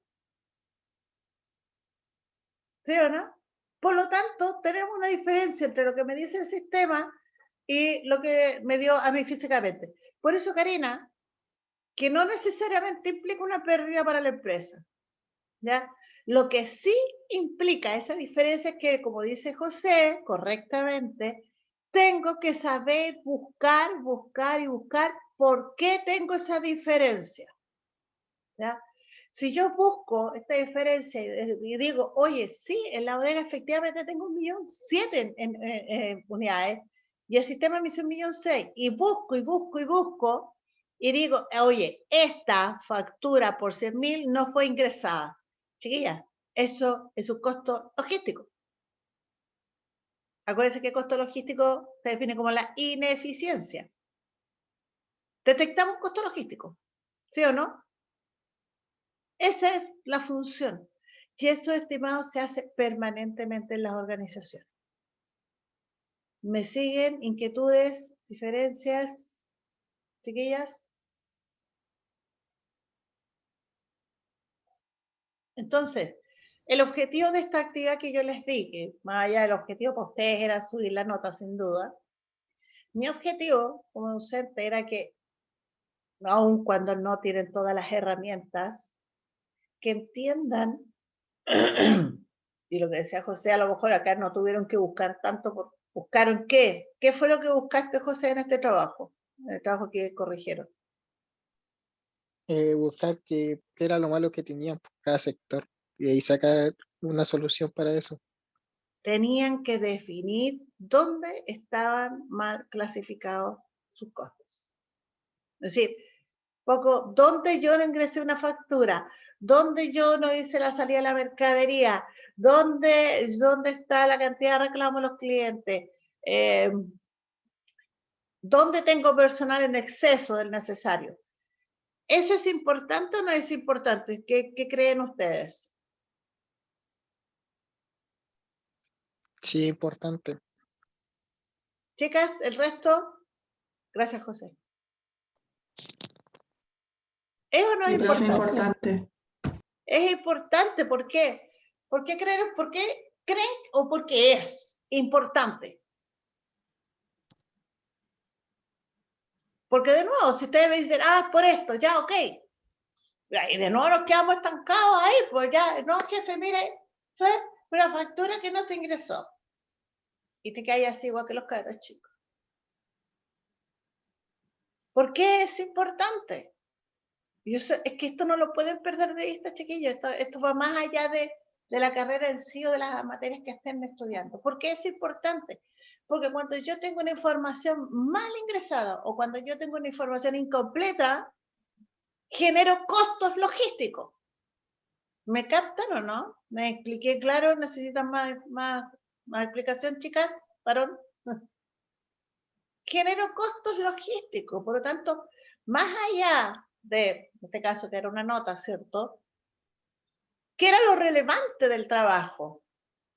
Speaker 1: ¿Sí o no? Por lo tanto, tenemos una diferencia entre lo que me dice el sistema y lo que me dio a mí físicamente. Por eso, Karina, que no necesariamente implica una pérdida para la empresa. ¿Ya? Lo que sí implica esa diferencia es que, como dice José correctamente, tengo que saber buscar por qué tengo esa diferencia. ¿Ya? Si yo busco esta diferencia y digo, oye, sí, en la bodega efectivamente tengo 1.700.000 en unidades y el sistema me dice 1.600.000 y busco y digo, oye, esta factura por 100.000 no fue ingresada. Chiquilla, eso es un costo logístico. Acuérdense que el costo logístico se define como la ineficiencia. Detectamos costo logístico, ¿sí o no? Esa es la función. Y eso, estimados, se hace permanentemente en las organizaciones. ¿Me siguen? ¿Inquietudes? ¿Diferencias? ¿Chiquillas? Entonces, el objetivo de esta actividad que yo les di, que más allá del objetivo para ustedes era subir la nota sin duda, mi objetivo como docente era que, aun cuando no tienen todas las herramientas, que entiendan, y lo que decía José, a lo mejor acá no tuvieron que buscar tanto, ¿buscaron qué? ¿Qué fue lo que buscaste, José, en este trabajo? En el trabajo que corrigieron.
Speaker 8: Buscar qué era lo malo que tenían por cada sector y de ahí sacar una solución para eso.
Speaker 1: Tenían que definir dónde estaban mal clasificados sus costos. Es decir, dónde yo no ingresé una factura, dónde yo no hice la salida de la mercadería, dónde está la cantidad de reclamos de los clientes, dónde tengo personal en exceso del necesario. ¿Eso es importante o no es importante? ¿Qué creen ustedes?
Speaker 8: Sí, importante.
Speaker 1: Chicas, el resto, gracias, José. ¿Es o no es importante? Es importante, ¿por qué? ¿Por qué creen o porque es importante? Porque de nuevo, si ustedes me dicen, por esto, ya, ok. Y de nuevo nos quedamos estancados ahí, pues ya, no, jefe, mire, fue una factura que no se ingresó. Y te caes así igual que los cabros chicos. ¿Por qué es importante? Es que esto no lo pueden perder de vista, chiquillos. Esto va más allá de la carrera en sí o de las materias que estén estudiando. ¿Por qué es importante? Porque cuando yo tengo una información mal ingresada o cuando yo tengo una información incompleta, genero costos logísticos. ¿Me captan o no? ¿Me expliqué claro? ¿Necesitan más explicación, chicas? ¿Varón? Genero costos logísticos. Por lo tanto, más allá de, en este caso que era una nota, ¿cierto? ¿Qué era lo relevante del trabajo?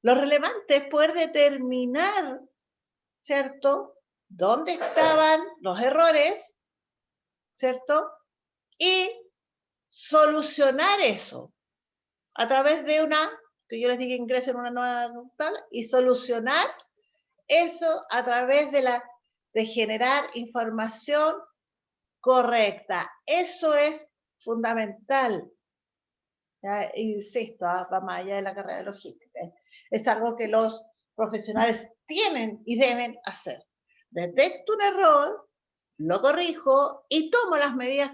Speaker 1: Lo relevante es poder determinar, ¿cierto?, dónde estaban los errores, ¿cierto? Y solucionar eso a través de que yo les diga ingresen una nueva tal, y solucionar eso a través de generar información correcta. Eso es fundamental. Ya, insisto, va más allá de la carrera de logística. Es algo que los profesionales tienen y deben hacer. Detecto un error, lo corrijo y tomo las medidas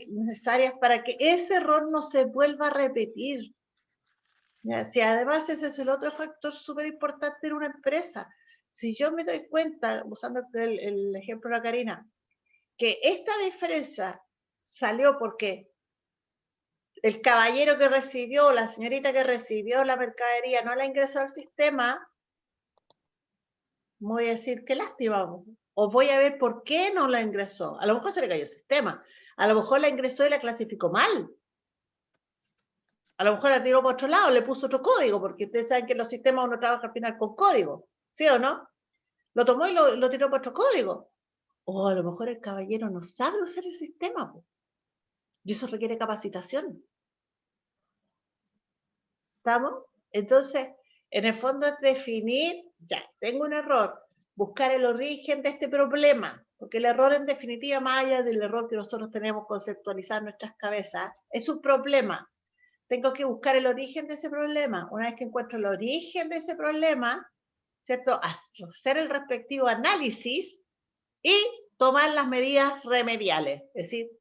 Speaker 1: necesarias para que ese error no se vuelva a repetir. ¿Ya? Si además ese es el otro factor súper importante en una empresa. Si yo me doy cuenta, usando el ejemplo de la Karina, que esta diferencia salió porque el caballero que recibió, la señorita que recibió la mercadería no la ingresó al sistema, voy a decir, qué lástima. O voy a ver por qué no la ingresó. A lo mejor se le cayó el sistema. A lo mejor la ingresó y la clasificó mal. A lo mejor la tiró por otro lado, le puso otro código, porque ustedes saben que en los sistemas uno trabaja al final con código. ¿Sí o no? Lo tomó y lo tiró por otro código. O a lo mejor el caballero no sabe usar el sistema. Y eso requiere capacitación. ¿Estamos? Entonces, en el fondo es definir, ya, tengo un error, buscar el origen de este problema, porque el error en definitiva, más allá del error que nosotros tenemos conceptualizado en nuestras cabezas, es un problema. Tengo que buscar el origen de ese problema. Una vez que encuentro el origen de ese problema, ¿cierto? Hacer el respectivo análisis y tomar las medidas remediales, es decir,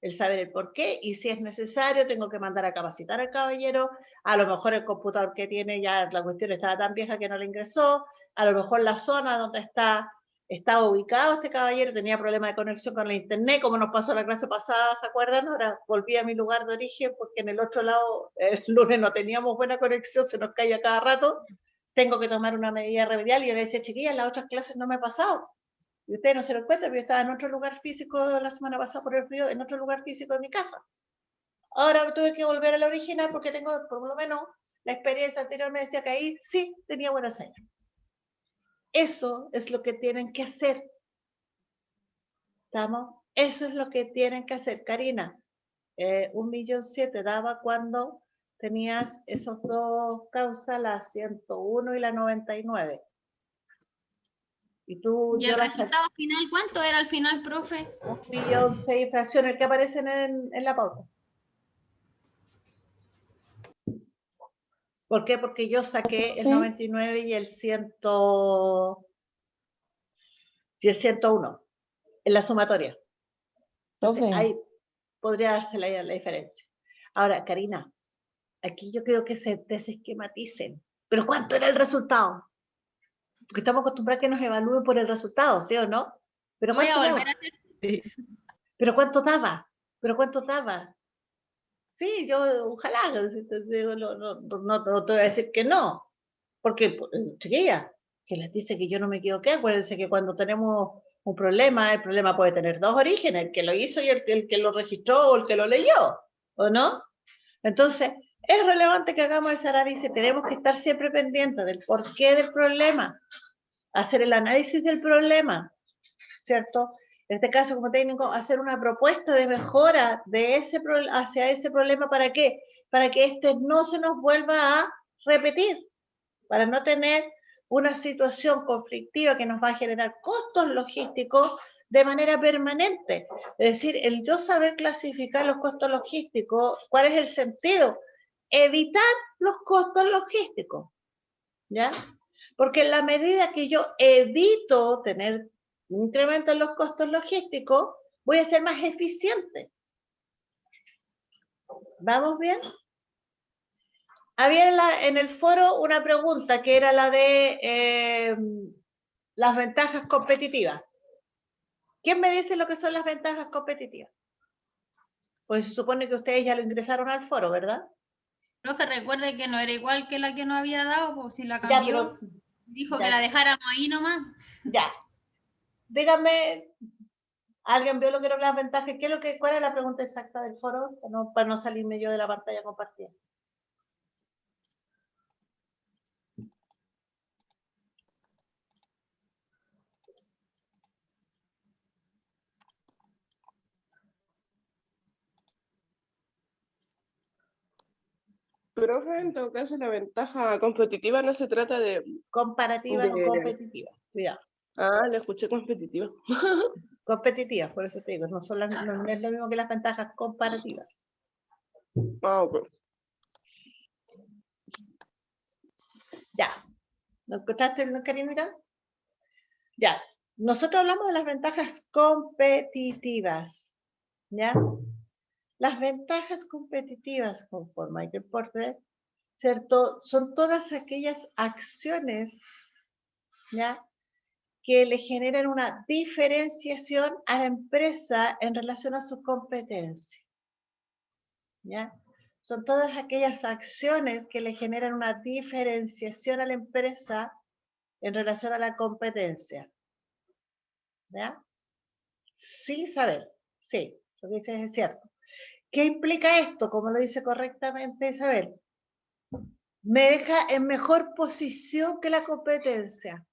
Speaker 1: el saber el por qué, y si es necesario, tengo que mandar a capacitar al caballero. A lo mejor el computador que tiene ya la cuestión estaba tan vieja que no le ingresó, a lo mejor la zona donde estaba ubicado este caballero tenía problemas de conexión con la internet, como nos pasó la clase pasada, ¿se acuerdan? Ahora volví a mi lugar de origen porque en el otro lado el lunes no teníamos buena conexión, se nos caía cada rato. Tengo que tomar una medida remedial, y yo le decía, chiquillas, las otras clases no me ha pasado. Y ustedes no se lo cuentan, pero yo estaba en otro lugar físico la semana pasada por el frío, en otro lugar físico de mi casa. Ahora tuve que volver a la original porque tengo, por lo menos, la experiencia anterior me decía que ahí sí tenía buena señal. Eso es lo que tienen que hacer. ¿Estamos? Eso es lo que tienen que hacer. Karina, 1.700.000 daba cuando tenías esos dos causas, la 101 y la 99. Y tú,
Speaker 6: ¿Y el resultado final cuánto era al final, profe?
Speaker 1: 1.006.000 fracciones que aparecen en la pauta. ¿Por qué? Porque yo saqué el 99 y el 101 en la sumatoria. Entonces, ahí podría darse la diferencia. Ahora, Karina, aquí yo creo que se desesquematicen. ¿Pero cuánto era el resultado? Porque estamos acostumbrados a que nos evalúen por el resultado, ¿sí o no? ¿Pero
Speaker 6: voy a
Speaker 1: cuánto
Speaker 6: volver
Speaker 1: daba?
Speaker 6: a hacer.
Speaker 1: ¿Pero cuánto daba? ¿Pero cuánto daba? Sí, yo ojalá, no te voy a decir que no, porque, chiquilla, que les dice que yo no me equivoqué, acuérdense que cuando tenemos un problema, el problema puede tener dos orígenes, el que lo hizo y el que lo registró o el que lo leyó, ¿o no? Entonces, es relevante que hagamos ese análisis, tenemos que estar siempre pendientes del porqué del problema, hacer el análisis del problema, ¿cierto? En este caso, como técnico, hacer una propuesta de mejora de hacia ese problema. ¿Para qué? Para que este no se nos vuelva a repetir, para no tener una situación conflictiva que nos va a generar costos logísticos de manera permanente. Es decir, el yo saber clasificar los costos logísticos, ¿cuál es el sentido? Evitar los costos logísticos, ¿ya? Porque en la medida que yo evito tener un incremento en los costos logísticos, voy a ser más eficiente. ¿Vamos bien? Había en el foro una pregunta que era la de las ventajas competitivas. ¿Quién me dice lo que son las ventajas competitivas? Pues se supone que ustedes ya lo ingresaron al foro, ¿verdad?
Speaker 6: Profe, recuerde que no era igual que la que nos había dado, pues si la cambió,
Speaker 1: ya,
Speaker 6: dijo que la dejáramos ahí nomás.
Speaker 1: Ya. Díganme, ¿alguien vio lo que eran las ventajas? ¿Cuál es la pregunta exacta del foro? Para no salirme yo de la pantalla compartida.
Speaker 2: Profe, en todo caso, la ventaja competitiva no se trata de...
Speaker 1: Comparativa, no competitiva. Cuidado.
Speaker 2: Ah, le escuché competitiva.
Speaker 1: Competitivas, por eso te digo, no es lo mismo que las ventajas comparativas.
Speaker 2: Ah, ok.
Speaker 1: Ya. ¿Lo encontraste, Karinita? Ya. Nosotros hablamos de las ventajas competitivas. ¿Ya? Las ventajas competitivas, por Michael Porter, ¿cierto? Son todas aquellas acciones, ¿ya?, que le generan una diferenciación a la empresa en relación a su competencia. ¿Ya? Son todas aquellas acciones que le generan una diferenciación a la empresa en relación a la competencia. ¿Ya? Sí, Isabel. Sí, lo que dices es cierto. ¿Qué implica esto? Como lo dice correctamente Isabel. Me deja en mejor posición que la competencia.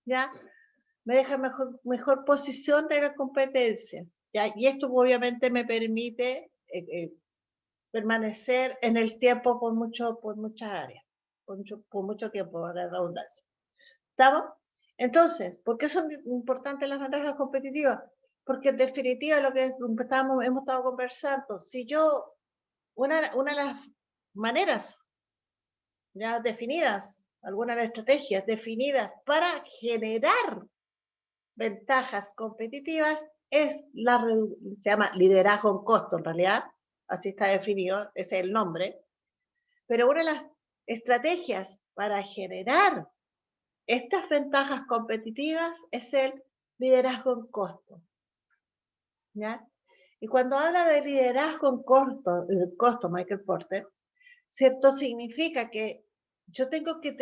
Speaker 1: ¿Ya? Me deja en mejor posición de la competencia. ¿Ya? Y esto obviamente me permite permanecer en el tiempo por muchas áreas, por mucho tiempo, para la redundancia. ¿Estamos? Entonces, ¿por qué son importantes las ventajas competitivas? Porque en definitiva lo que hemos estado conversando, si yo, una de las maneras ya definidas, algunas de las estrategias definidas para generar ventajas competitivas es se llama liderazgo en costo en realidad, así está definido, ese es el nombre, pero una de las estrategias para generar estas ventajas competitivas es el liderazgo en costo. ¿Ya? Y cuando habla de liderazgo en costo, Michael Porter, ¿cierto? Significa que yo tengo que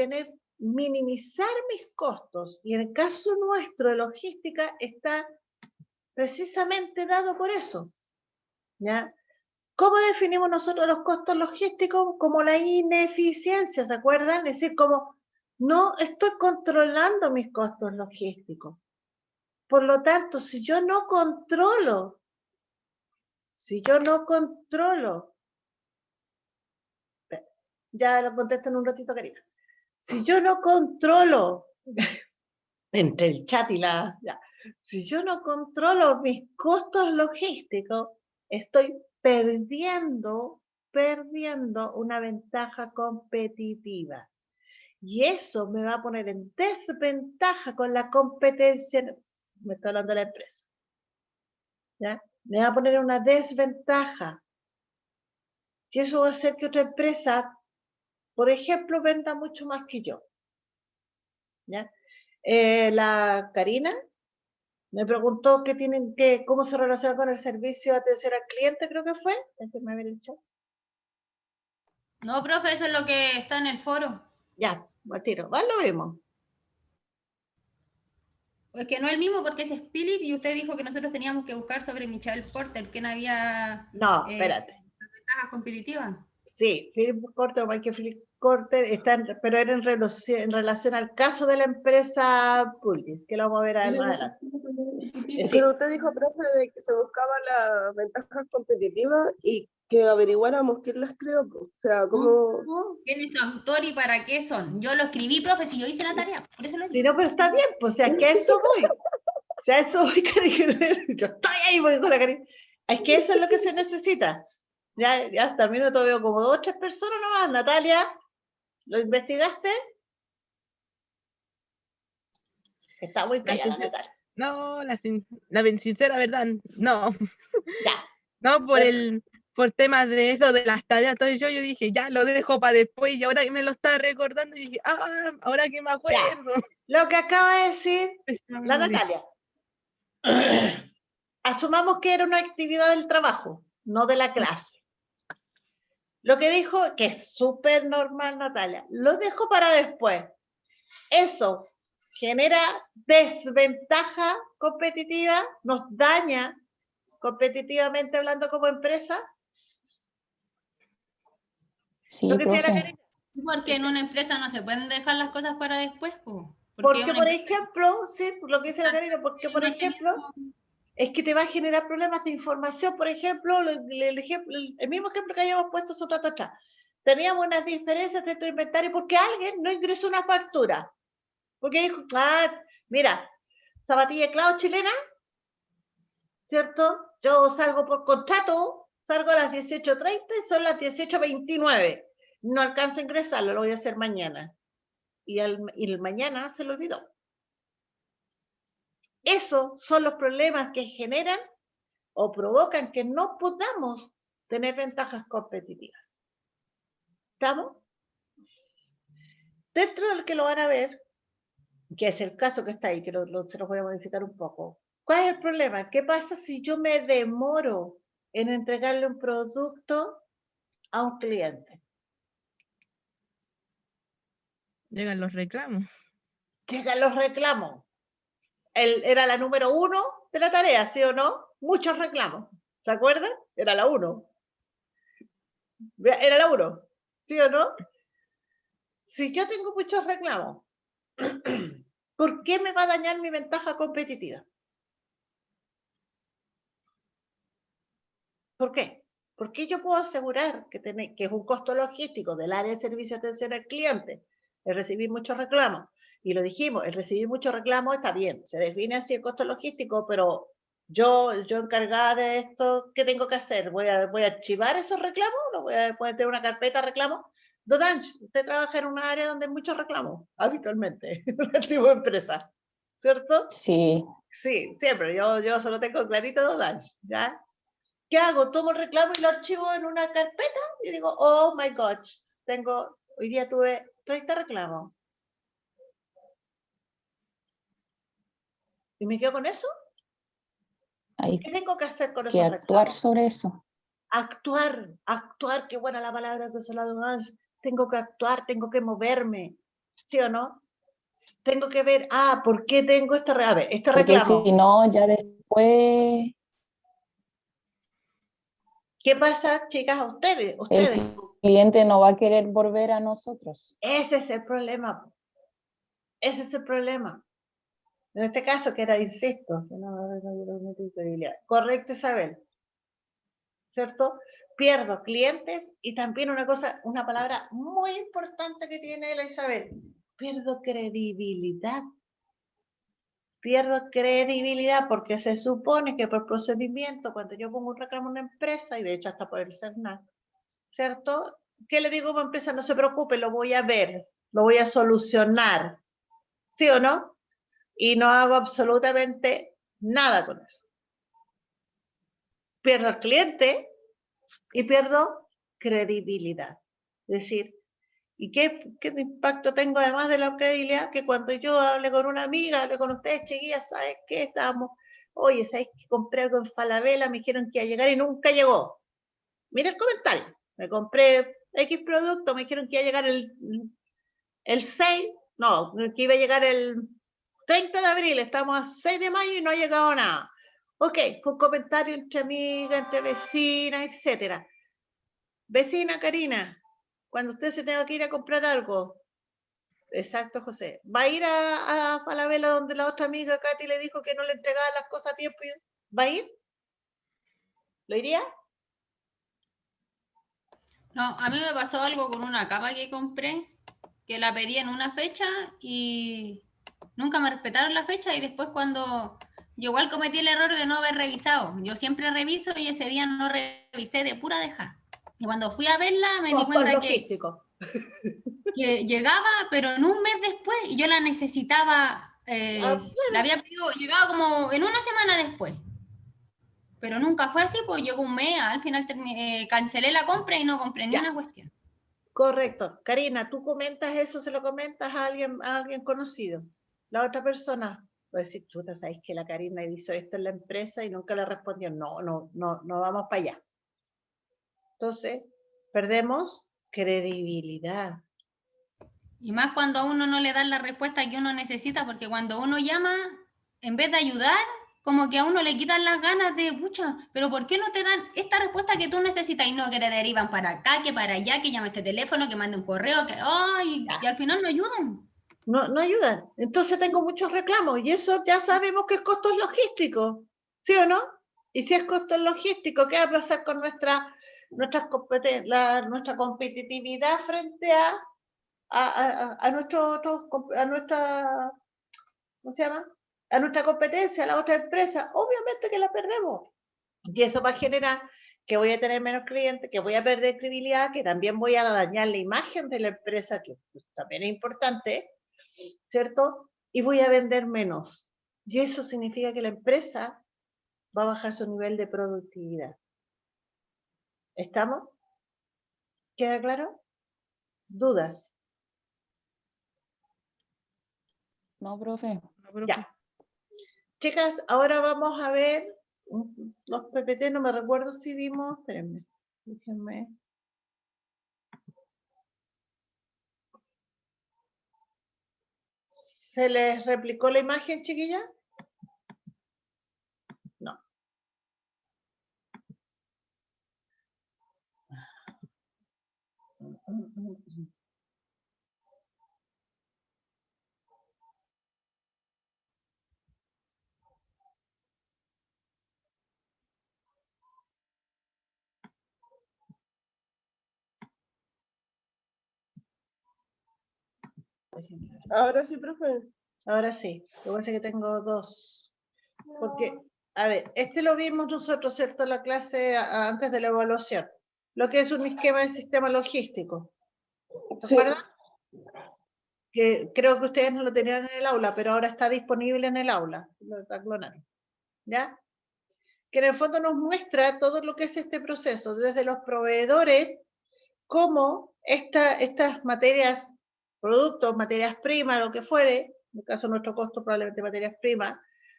Speaker 1: minimizar mis costos, y en el caso nuestro de logística está precisamente dado por eso. ¿Ya? ¿Cómo definimos nosotros los costos logísticos? Como la ineficiencia, ¿se acuerdan? Es decir, como no estoy controlando mis costos logísticos. Por lo tanto, si yo no controlo, ya lo contesto en un ratito, Karina. Si yo no controlo, entre el chat y si yo no controlo mis costos logísticos, estoy perdiendo una ventaja competitiva. Y eso me va a poner en desventaja con la competencia, me estoy hablando de la empresa. ¿Ya? Me va a poner una desventaja. Y eso va a hacer que otra empresa, por ejemplo, venda mucho más que yo. ¿Ya? La Karina me preguntó cómo se relaciona con el servicio de atención al cliente, creo que fue. Déjeme ver el chat.
Speaker 6: No, profe, eso es lo que está en el foro.
Speaker 1: Ya, tiro. Va, lo vemos.
Speaker 6: Es que no es el mismo porque ese es Philip y usted dijo que nosotros teníamos que buscar sobre Michael Porter, que no había
Speaker 1: No, espérate.
Speaker 6: ventajas competitivas.
Speaker 1: Sí, Philip Porter, Michael Philip Porter, pero era en relación al caso de la empresa Pullis, que lo vamos a ver más adelante.
Speaker 2: Pero usted dijo, profe, de que se buscaban las ventajas competitivas y que averiguáramos quién las creó. O sea, cómo...
Speaker 6: ¿Quién es su autor y para qué son? Yo lo escribí, profe, si yo hice la tarea, por eso lo
Speaker 1: Sí,
Speaker 6: digo.
Speaker 1: no, pero está bien, pues, o sea, que a eso voy. O sea, a eso voy, Karina. Yo estoy ahí, voy con la Karina. Es que eso es lo que se necesita. Ya hasta el minuto veo como 2 o 3 personas nomás. Natalia, ¿lo investigaste? Está muy callada, Natalia.
Speaker 4: No, la sincera verdad, no.
Speaker 1: Ya.
Speaker 4: No, por temas de eso, de las tareas, todo yo dije, ya lo dejo para después, y ahora que me lo estaba recordando, y dije, ahora que me acuerdo.
Speaker 1: Lo que acaba de decir la Natalia. Asumamos que era una actividad del trabajo, no de la clase. Lo que dijo, que es súper normal, Natalia, lo dejo para después. Eso genera desventaja competitiva, nos daña competitivamente hablando como empresa.
Speaker 3: Sí,
Speaker 1: Lo que sea la
Speaker 3: profe.
Speaker 1: Karina.
Speaker 6: Porque en una empresa no se pueden dejar las cosas para después, po.
Speaker 1: Porque,
Speaker 6: una
Speaker 1: por
Speaker 6: empresa-
Speaker 1: ejemplo, sí, lo que dice la Karina, porque, por
Speaker 6: no
Speaker 1: ejemplo, es que te va a generar problemas de información. Por ejemplo, el mismo ejemplo que habíamos puesto hace un rato atrás. Teníamos unas diferencias de tu inventario porque alguien no ingresó una factura. Porque dijo, mira, zapatilla de clavo chilena, ¿cierto? Yo salgo por contrato, salgo a las 18:30 y son las 18:29. No alcanzo a ingresarlo, lo voy a hacer mañana. Y el mañana se lo olvidó. Esos son los problemas que generan o provocan que no podamos tener ventajas competitivas. ¿Estamos? Dentro del que lo van a ver, que es el caso que está ahí, que se los voy a modificar un poco. ¿Cuál es el problema? ¿Qué pasa si yo me demoro en entregarle un producto a un cliente?
Speaker 4: Llegan los reclamos.
Speaker 1: Llegan los reclamos. Era la número 1 de la tarea, ¿sí o no? Muchos reclamos. ¿Se acuerdan? Era la 1. Era la 1, ¿sí o no? Si yo tengo muchos reclamos, ¿por qué me va a dañar mi ventaja competitiva? ¿Por qué? Porque yo puedo asegurar que es un costo logístico del área de servicio de atención al cliente el recibir muchos reclamos. Y lo dijimos, el recibir muchos reclamos está bien, se define así el costo logístico, pero yo encargada de esto, ¿qué tengo que hacer? ¿Voy a archivar esos reclamos? ¿No voy a tener una carpeta de reclamos? Don Ange, usted trabaja en un área donde hay muchos reclamos, habitualmente, en un tipo de empresa, ¿cierto?
Speaker 3: Sí,
Speaker 1: Sí, siempre, yo solo tengo clarito Don Ange, ¿ya? ¿Qué hago? Tomo el reclamo y lo archivo en una carpeta y digo, oh my gosh, hoy día tuve 30 reclamos. ¿Y me quedo con eso?
Speaker 3: hay
Speaker 1: ¿Qué tengo que hacer con
Speaker 3: que
Speaker 1: esos
Speaker 3: actuar
Speaker 1: reclamos?
Speaker 3: sobre eso.
Speaker 1: Actuar, qué buena la palabra que usó la Don Ange. Tengo que actuar, tengo que moverme, ¿sí o no? Tengo que ver, ¿por qué tengo este reclamo? Este
Speaker 3: Porque
Speaker 1: reclamo.
Speaker 3: si no, ya después
Speaker 1: ¿Qué pasa, chicas, a ustedes?
Speaker 3: el cliente no va a querer volver a nosotros.
Speaker 1: Ese es el problema. Ese es el problema. En este caso, que era insisto, correcto, Isabel, ¿cierto? Pierdo clientes y también una palabra muy importante que tiene la Isabel, pierdo credibilidad. Pierdo credibilidad porque se supone que por procedimiento, cuando yo pongo un reclamo a una empresa, y de hecho hasta por el CERNAC, ¿cierto? ¿Qué le digo a una empresa? No se preocupe, lo voy a ver, lo voy a solucionar, ¿sí o no? Y no hago absolutamente nada con eso. Pierdo al cliente y pierdo credibilidad. Es decir, ¿y qué impacto tengo además de la credibilidad? Que cuando yo hable con una amiga, hable con ustedes, chiquillas, ¿sabes qué? Estábamos, oye, ¿sabes que compré algo en Falabella? Me dijeron que iba a llegar y nunca llegó. Mira el comentario. Me compré X producto, me dijeron que iba a llegar el 6, no, que iba a llegar el 30 de abril, estamos a 6 de mayo y no ha llegado nada. Ok, con comentarios entre amigas, entre vecinas, etcétera. Vecina Karina, cuando usted se tenga que ir a comprar algo, exacto, José, ¿va a ir a Falabella donde la otra amiga Katy le dijo que no le entregaba las cosas a tiempo? ¿Va a ir? ¿Lo iría?
Speaker 6: No, a mí me pasó algo con una capa que compré, que la pedí en una fecha y nunca me respetaron la fecha y después cuando yo igual cometí el error de no haber revisado. Yo siempre reviso y ese día no revisé de pura deja. Y cuando fui a verla me di cuenta
Speaker 1: logístico.
Speaker 6: que llegaba, pero en un mes después y yo la necesitaba,
Speaker 1: Claro.
Speaker 6: la había pedido, llegaba como en una semana después. Pero nunca fue así, pues llegó un mes, al final cancelé la compra y no compré ni una cuestión.
Speaker 1: Correcto. Karina, tú comentas eso, se lo comentas a alguien conocido. La otra persona va a decir, chuta, ¿sabes que la Karina hizo esto en la empresa y nunca le respondió? No vamos para allá. Entonces, perdemos credibilidad.
Speaker 6: Y más cuando a uno no le dan la respuesta que uno necesita, porque cuando uno llama, en vez de ayudar, como que a uno le quitan las ganas de, pucha, pero ¿por qué no te dan esta respuesta que tú necesitas? Y no, que te derivan para acá, que para allá, que llame este teléfono, que mande un correo, que, ¡ay! Y al final no ayudan.
Speaker 1: No ayudan. Entonces tengo muchos reclamos y eso ya sabemos que es costos logísticos, ¿sí o no? Y si es costos logísticos, ¿qué va a pasar con nuestra competitividad frente a nuestra, ¿cómo se llama? a nuestra competencia, a la otra empresa, obviamente que la perdemos. Y eso va a generar que voy a tener menos clientes, que voy a perder credibilidad, que también voy a dañar la imagen de la empresa, que también es importante, ¿cierto? Y voy a vender menos. Y eso significa que la empresa va a bajar su nivel de productividad. ¿Estamos? ¿Queda claro? ¿Dudas?
Speaker 3: No, profe.
Speaker 4: No, profe.
Speaker 1: Ya. Chicas, ahora vamos a ver los PPT, no me recuerdo si vimos, espérenme, déjenme. ¿Se les replicó la imagen, chiquilla? No.
Speaker 2: Ahora sí, profe.
Speaker 1: Ahora sí, lo que pasa es que tengo dos. Porque, a ver, este lo vimos nosotros, ¿cierto? En la clase antes de la evaluación. Lo que es un esquema de sistema logístico. ¿Se
Speaker 2: Sí.
Speaker 1: acuerdan? Que creo que ustedes no lo tenían en el aula, pero ahora está disponible en el aula. Lo clonaron. ¿Ya? Que en el fondo nos muestra todo lo que es este proceso, desde los proveedores, cómo estas materias, productos, materias primas, lo que fuere, en el caso de nuestro costo probablemente materias primas,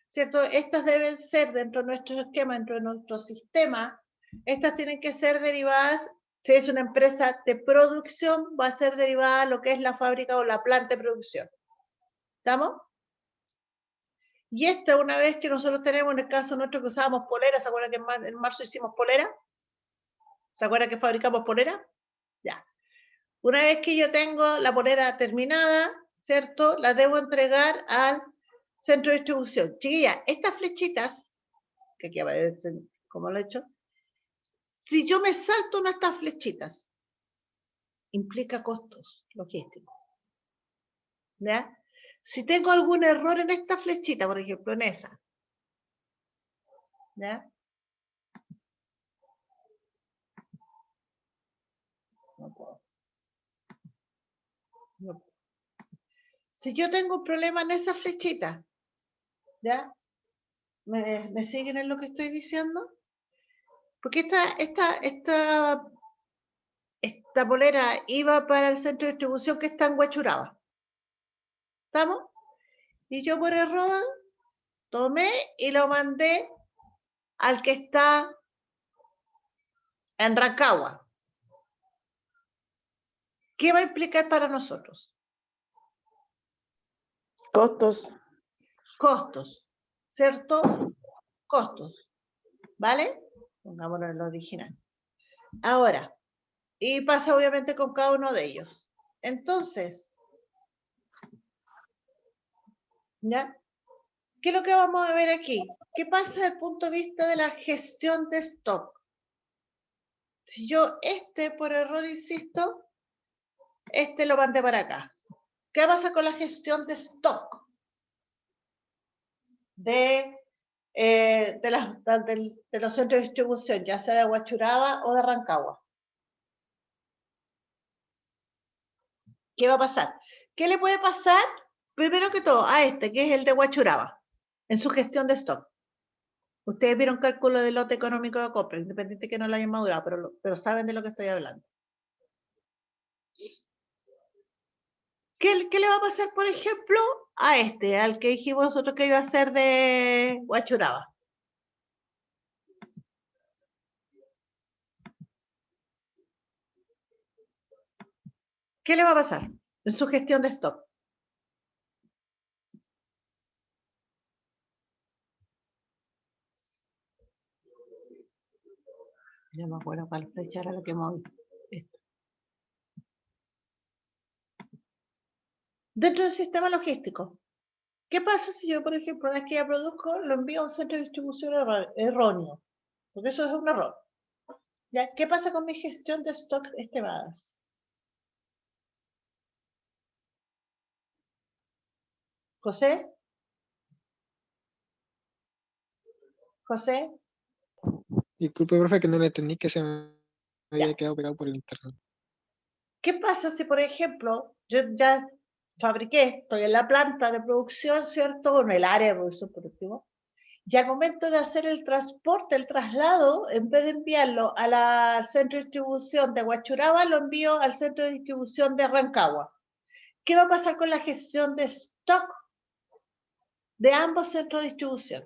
Speaker 1: ¿cierto? Estas deben ser dentro de nuestro esquema, dentro de nuestro sistema, estas tienen que ser derivadas, si es una empresa de producción, va a ser derivada a lo que es la fábrica o la planta de producción. ¿Estamos? Y esta, una vez que nosotros tenemos, en el caso nuestro que usábamos polera, ¿se acuerdan que en marzo hicimos polera? ¿Se acuerdan que fabricamos polera? Ya. Una vez que yo tengo la polera terminada, ¿cierto? La debo entregar al centro de distribución. Chiquilla, estas flechitas, que aquí aparecen como lo he hecho, si yo me salto una de estas flechitas, implica costos logísticos. ¿Ya? Si tengo algún error en esta flechita, por ejemplo, en esa, ¿ya? No puedo. No puedo. Si yo tengo un problema en esa flechita, ¿ya? ¿Me siguen en lo que estoy diciendo? Porque esta polera iba para el centro de distribución que está en Huachuraba. ¿Estamos? Y yo por error tomé y lo mandé al que está en Rancagua. ¿Qué va a implicar para nosotros?
Speaker 2: Costos.
Speaker 1: Costos, ¿cierto? Costos, ¿vale? Pongámoslo en lo original. Ahora, y pasa obviamente con cada uno de ellos. Entonces, ¿ya? ¿Qué es lo que vamos a ver aquí? ¿Qué pasa desde el punto de vista de la gestión de stock? Si yo por error, insisto, lo mandé para acá. ¿Qué pasa con la gestión de stock? De los centros de distribución, ya sea de Huachuraba o de Rancagua. ¿Qué va a pasar? ¿Qué le puede pasar? Primero que todo, a que es el de Huachuraba, en su gestión de stock. Ustedes vieron cálculo de lote económico de compra, independiente que no lo hayan madurado, pero saben de lo que estoy hablando. ¿Qué le va a pasar, por ejemplo, a al que dijimos nosotros que iba a ser de Huachuraba? ¿Qué le va a pasar en su gestión de stock? Ya me acuerdo cuál flecha era la que moví. Dentro del sistema logístico, ¿qué pasa si yo, por ejemplo, una vez que ya produzco, lo envío a un centro de distribución erróneo? Porque eso es un error. ¿Ya? ¿Qué pasa con mi gestión de stock estimadas? José, José,
Speaker 8: Disculpe, profe, que no le entendí, que se me había
Speaker 1: Ya.
Speaker 8: quedado pegado por el internet.
Speaker 1: ¿qué pasa si, por ejemplo, yo ya fabriqué, estoy en la planta de producción, ¿cierto? O en el área de producción productiva, y al momento de hacer el transporte, el traslado, en vez de enviarlo al centro de distribución de Huachuraba, lo envío al centro de distribución de Rancagua. ¿Qué va a pasar con la gestión de stock de ambos centros de distribución?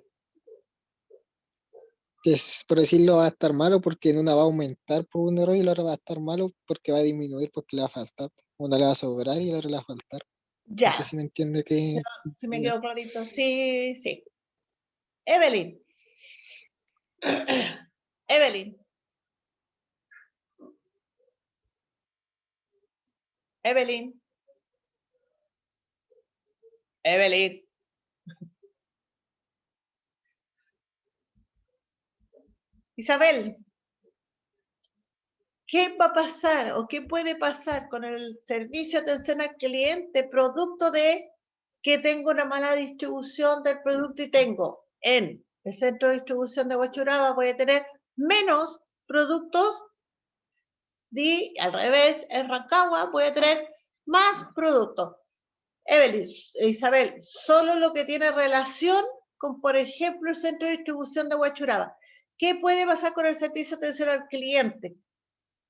Speaker 8: Por decirlo, va a estar malo porque en una va a aumentar por un error y la otra va a estar malo porque va a disminuir porque le va a faltar. Una le va a sobrar y la otra le va a faltar.
Speaker 1: Ya,
Speaker 8: No sé si me entiende que...
Speaker 1: si me quedó clarito. Sí, sí. Evelyn. Evelyn. Evelyn. Evelyn. Isabel. ¿Qué va a pasar o qué puede pasar con el servicio de atención al cliente producto de que tengo una mala distribución del producto y tengo en el centro de distribución de Huachuraba voy a tener menos productos y al revés, en Rancagua voy a tener más productos? Evelyn, Isabel, solo lo que tiene relación con, por ejemplo, el centro de distribución de Huachuraba. ¿Qué puede pasar con el servicio de atención al cliente?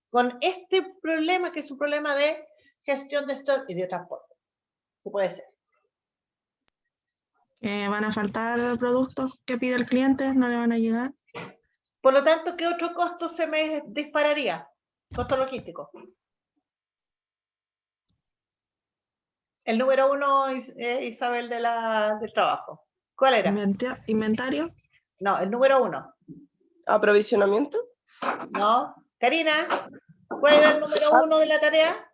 Speaker 1: Con este problema, que es un problema de gestión de stock y de transporte. ¿Qué puede ser?
Speaker 9: Van a faltar productos que pide el cliente, no le van a llegar.
Speaker 1: Por lo tanto, ¿qué otro costo se me dispararía? Costo logístico. El número 1, Isabel, del trabajo. ¿Cuál era?
Speaker 9: Inventario.
Speaker 1: No, el número 1.
Speaker 2: ¿Aprovisionamiento?
Speaker 1: No. Karina, ¿cuál era el número 1 de la tarea?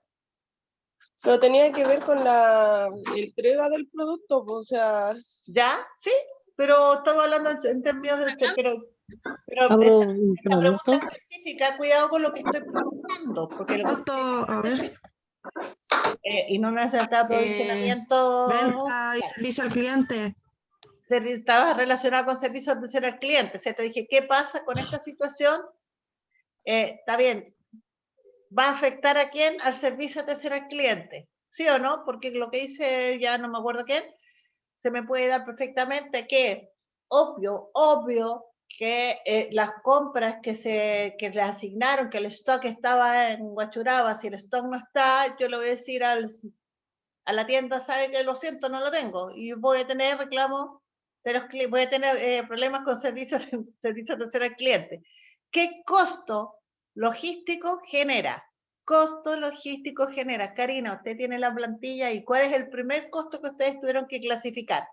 Speaker 2: Pero tenía que ver con la entrega del producto, o sea...
Speaker 1: ¿Ya? Sí, pero estamos hablando en términos de... Pero esta pregunta específica, cuidado con lo que estoy preguntando, porque lo que
Speaker 9: Costo, a ver.
Speaker 1: y no necesita aprovisionamiento.
Speaker 9: Venta y servicio al cliente.
Speaker 1: Estaba relacionado con servicio de atención al cliente, ¿cierto? Dije, ¿qué pasa con esta situación? Está bien, ¿va a afectar a quién? Al servicio de atención al cliente, ¿sí o no? Porque lo que dice, ya no me acuerdo quién, se me puede dar perfectamente que, obvio, que las compras que le asignaron, que el stock estaba en Huachuraba, si el stock no está, yo le voy a decir a la tienda, sabe que lo siento, no lo tengo, y voy a tener reclamos, pero voy a tener problemas con servicios de atención al cliente. ¿Qué costo logístico genera? Costo logístico genera. Karina, usted tiene la plantilla, ¿y cuál es el primer costo que ustedes tuvieron que clasificar?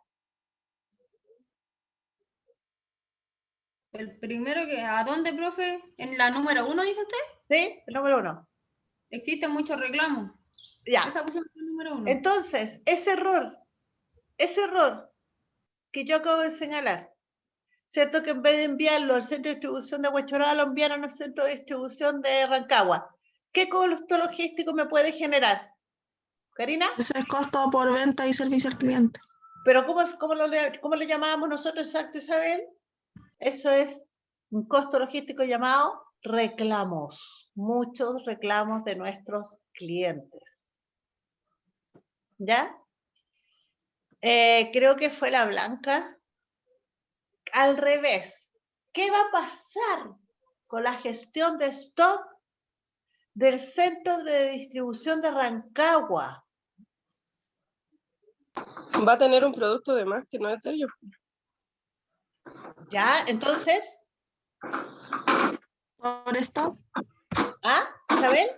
Speaker 6: El primero que, ¿a dónde, profe? ¿En la número 1, dice usted?
Speaker 1: Sí, el número 1.
Speaker 6: Existen muchos reclamos.
Speaker 1: Ya.
Speaker 6: Esa pusimos el número 1.
Speaker 1: Entonces, ese error que yo acabo de señalar, ¿cierto? Que en vez de enviarlo al centro de distribución de Huachuraba, lo enviaron al centro de distribución de Rancagua. ¿Qué costo logístico me puede generar? ¿Karina?
Speaker 9: Ese es costo por venta y servicio al cliente.
Speaker 1: ¿Pero cómo lo llamábamos nosotros, exacto, Isabel? Eso es un costo logístico llamado reclamos. Muchos reclamos de nuestros clientes. ¿Ya? Creo que fue la Blanca. Al revés. ¿Qué va a pasar con la gestión de stock del centro de distribución de Rancagua?
Speaker 2: Va a tener un producto de más que no es de ellos.
Speaker 1: ¿Ya? Entonces,
Speaker 9: ¿Sobre stock?
Speaker 1: ¿ah? ¿Isabel?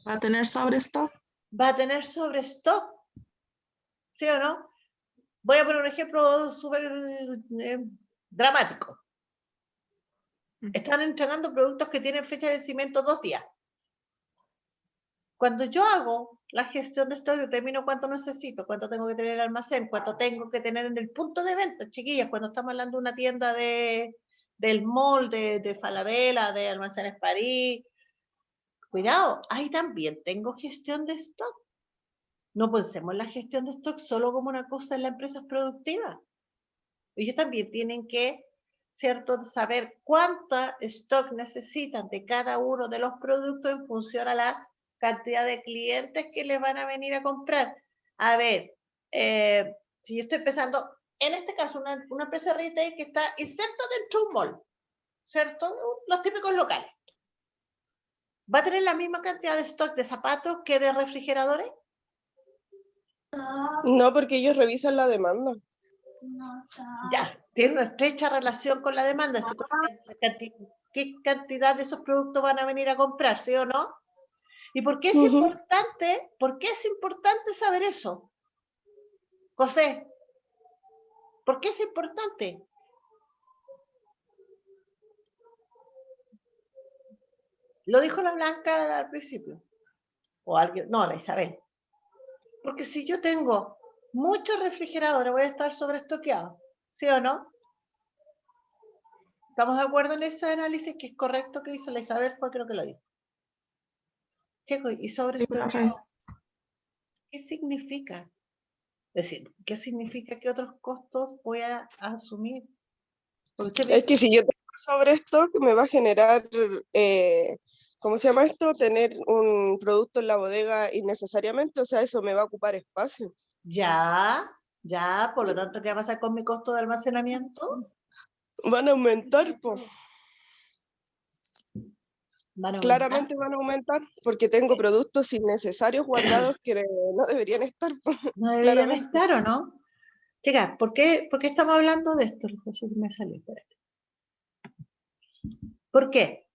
Speaker 9: ¿Va a tener sobre stock?
Speaker 1: Va a tener sobre stock. ¿Sí o no? Voy a poner un ejemplo súper dramático. Están entregando productos que tienen fecha de vencimiento 2 días. Cuando yo hago la gestión de stock, determino cuánto necesito, cuánto tengo que tener en el almacén, cuánto tengo que tener en el punto de venta. Chiquillas, cuando estamos hablando de una tienda del mall, de Falabella, de Almacenes París, cuidado, ahí también tengo gestión de stock. No pensemos en la gestión de stock solo como una cosa en las empresas productivas. Ellos también tienen que ¿cierto? Saber cuánta stock necesitan de cada uno de los productos en función a la cantidad de clientes que les van a venir a comprar. A ver, si yo estoy empezando, en este caso, una empresa retail que está inserta dentro de un mall, ¿cierto? Los típicos locales. ¿Va a tener la misma cantidad de stock de zapatos que de refrigeradores?
Speaker 5: No, porque ellos revisan la demanda.
Speaker 1: Ya, tiene una estrecha relación con la demanda. ¿Qué cantidad de esos productos van a venir a comprar, sí o no? ¿Y por qué es importante? ¿Por qué es importante saber eso? José, ¿por qué es importante? Lo dijo la Blanca al principio. O alguien, no, la Isabel. Porque si yo tengo muchos refrigeradores, voy a estar sobreestoqueado, ¿sí o no? ¿Estamos de acuerdo en ese análisis que es correcto que hizo la Isabel? Porque creo que lo dijo. Checo, ¿y sobreestoqueado? ¿Qué significa? Es decir, ¿qué significa que otros costos voy a asumir? Porque
Speaker 5: Es que si yo tengo sobre esto, me va a generar, ¿cómo se llama esto? Tener un producto en la bodega innecesariamente, o sea, eso me va a ocupar espacio.
Speaker 1: ya, por lo tanto, ¿qué va a pasar con mi costo de almacenamiento?
Speaker 5: Van a aumentar, pues.
Speaker 1: Van a aumentar.
Speaker 5: Claramente van a aumentar, porque tengo productos innecesarios guardados que no deberían estar.
Speaker 1: No deberían estar, ¿o no? Chicas, ¿por qué estamos hablando de esto? José, me salió, espérate. ¿Por qué?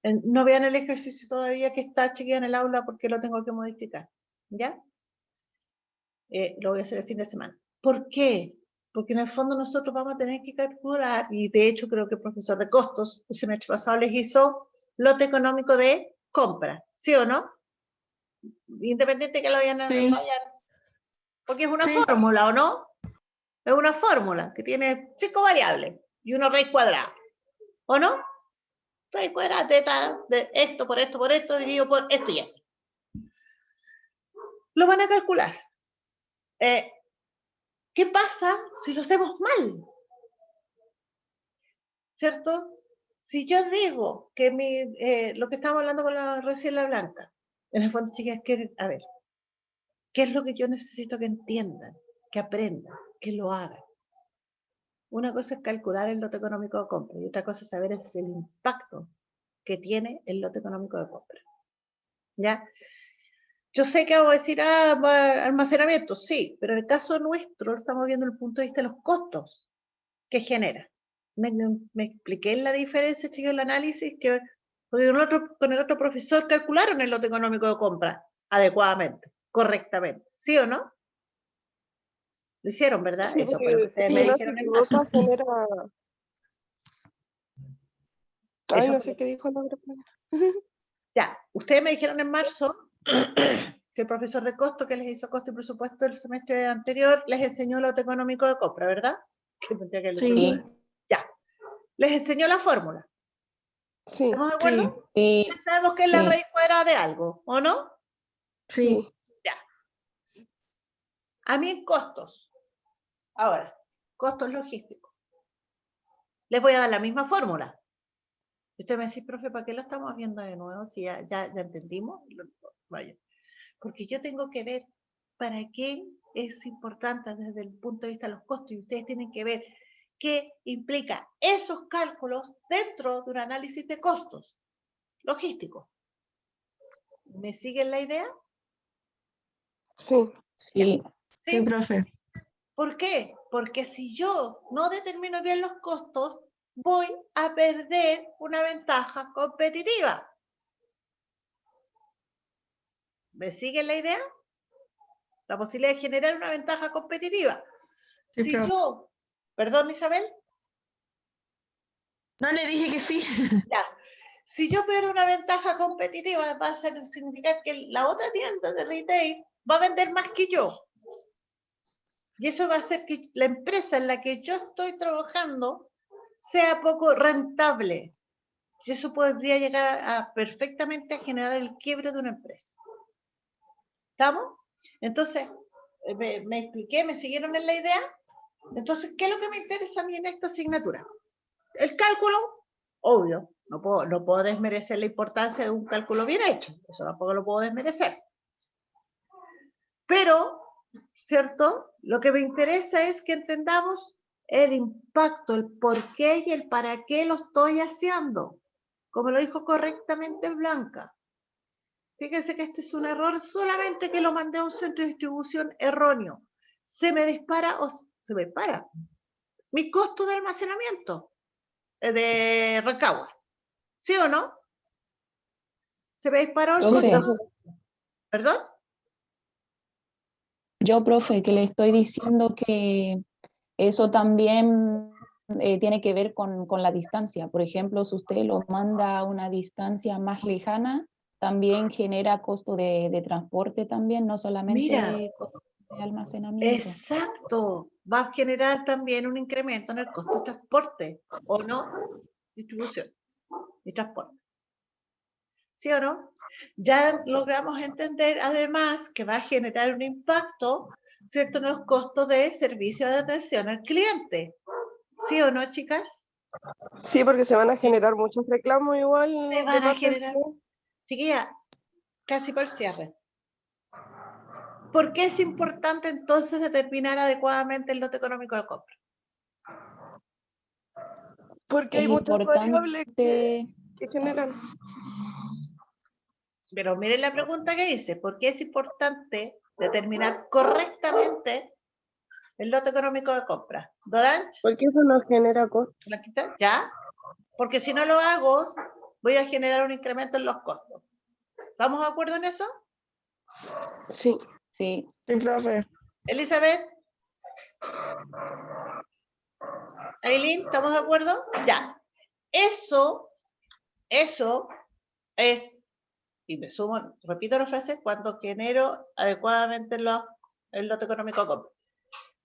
Speaker 1: No vean el ejercicio todavía que está chiquilla en el aula porque lo tengo que modificar, ¿ya? Lo voy a hacer el fin de semana. ¿Por qué? Porque en el fondo nosotros vamos a tener que calcular, y de hecho creo que el profesor de costos el semestre pasado les hizo lote económico de compra, ¿sí o no? Independiente que lo vayan a fallar. Porque es una fórmula, ¿o no? Es una fórmula que tiene 5 variables y una raíz cuadrada, ¿o no? Raíz cuadrada de esto por esto, dividido por esto y esto. Lo van a calcular. ¿Qué pasa si lo hacemos mal? ¿Cierto? Si yo digo que lo que estamos hablando con recién la Blanca, en el fondo, chicas, a ver, ¿qué es lo que yo necesito que entiendan, que aprendan, que lo hagan? Una cosa es calcular el lote económico de compra y otra cosa es saber el impacto que tiene el lote económico de compra. ¿Ya? Yo sé que vamos a decir, almacenamiento, sí, pero en el caso nuestro estamos viendo el punto de vista de los costos que genera. Me expliqué la diferencia, chicos, el análisis, que con el otro profesor calcularon el lote económico de compra adecuadamente, correctamente, ¿sí o no? Lo hicieron, ¿verdad?
Speaker 5: Sí,
Speaker 1: eso fue lo que ustedes
Speaker 5: si
Speaker 1: me
Speaker 5: no
Speaker 1: dijeron
Speaker 5: se
Speaker 1: en marzo.
Speaker 5: equivoca, genera... Ay, no sé qué dijo la otra.
Speaker 1: Ya, ustedes me dijeron en marzo que el profesor de costo que les hizo costo y presupuesto el semestre anterior les enseñó el lote económico de compra, ¿verdad?
Speaker 3: Sí.
Speaker 1: Ya, les enseñó la fórmula.
Speaker 5: Sí.
Speaker 1: ¿Estamos de acuerdo?
Speaker 3: Sí.
Speaker 1: Ya sabemos que es la raíz cuadrada de algo, ¿o no?
Speaker 5: Sí.
Speaker 1: Ya. A mí en costos. Ahora, costos logísticos. Les voy a dar la misma fórmula. Usted me dice, profe, ¿para qué lo estamos viendo de nuevo? Si ya entendimos. Vaya. Porque yo tengo que ver para qué es importante desde el punto de vista de los costos y ustedes tienen que ver qué implica esos cálculos dentro de un análisis de costos logísticos. ¿Me siguen la idea?
Speaker 5: Sí.
Speaker 3: Sí.
Speaker 9: Sí, profe.
Speaker 1: ¿Por qué? Porque si yo no determino bien los costos, voy a perder una ventaja competitiva. ¿Me siguen la idea? La posibilidad de generar una ventaja competitiva.
Speaker 9: Sí,
Speaker 1: Si
Speaker 9: profe.
Speaker 1: yo, perdón, Isabel.
Speaker 9: No, le dije que sí.
Speaker 1: Ya. Si yo pierdo una ventaja competitiva, va a significar que la otra tienda de retail va a vender más que yo. Y eso va a hacer que la empresa en la que yo estoy trabajando sea poco rentable. Y eso podría llegar a perfectamente a generar el quiebre de una empresa. ¿Estamos? Entonces, me expliqué, me siguieron en la idea. Entonces, ¿qué es lo que me interesa a mí en esta asignatura? El cálculo, obvio, no puedo desmerecer la importancia de un cálculo bien hecho, eso tampoco lo puedo desmerecer. Pero, ¿cierto? Lo que me interesa es que entendamos el impacto, el por qué y el para qué lo estoy haciendo, como lo dijo correctamente Blanca. Fíjense que este es un error solamente que lo mandé a un centro de distribución erróneo. Se me dispara mi costo de almacenamiento de Rancagua. ¿Sí o no? Se me disparó el
Speaker 3: Profe.
Speaker 1: costo. ¿Perdón?
Speaker 3: Yo, profe, que le estoy diciendo que eso también tiene que ver con la distancia. Por ejemplo, si usted lo manda a una distancia más lejana, también genera costo de transporte también, no solamente
Speaker 1: Mira,
Speaker 3: costo de almacenamiento.
Speaker 1: exacto. Va a generar también un incremento en el costo de transporte, ¿o no? Distribución y transporte. ¿Sí o no? Ya logramos entender además que va a generar un impacto, ¿cierto?, en los costos de servicio de atención al cliente. ¿Sí o no, chicas?
Speaker 5: Sí, porque se van a generar muchos reclamos igual.
Speaker 1: Se
Speaker 5: de
Speaker 1: van a
Speaker 5: parte del
Speaker 1: generar.
Speaker 5: cliente.
Speaker 1: Chiquilla, casi por cierre. ¿Por qué es importante entonces determinar adecuadamente el lote económico de compra?
Speaker 5: Porque
Speaker 3: Es
Speaker 5: hay muchas variables
Speaker 3: importante,
Speaker 5: que generan.
Speaker 1: Pero miren la pregunta que hice, ¿por qué es importante determinar correctamente el lote económico de compra? ¿Doranch?
Speaker 5: Porque eso nos genera costos.
Speaker 1: ¿Blanquita? ¿Ya? Porque si no lo hago, voy a generar un incremento en los costos. ¿Estamos de acuerdo en eso?
Speaker 5: Sí.
Speaker 3: sí,
Speaker 9: Sí, profe.
Speaker 1: Elizabeth, Aileen, ¿estamos de acuerdo? Ya. Eso es, y me sumo, repito la frase, cuando genero adecuadamente el lote económico de compra.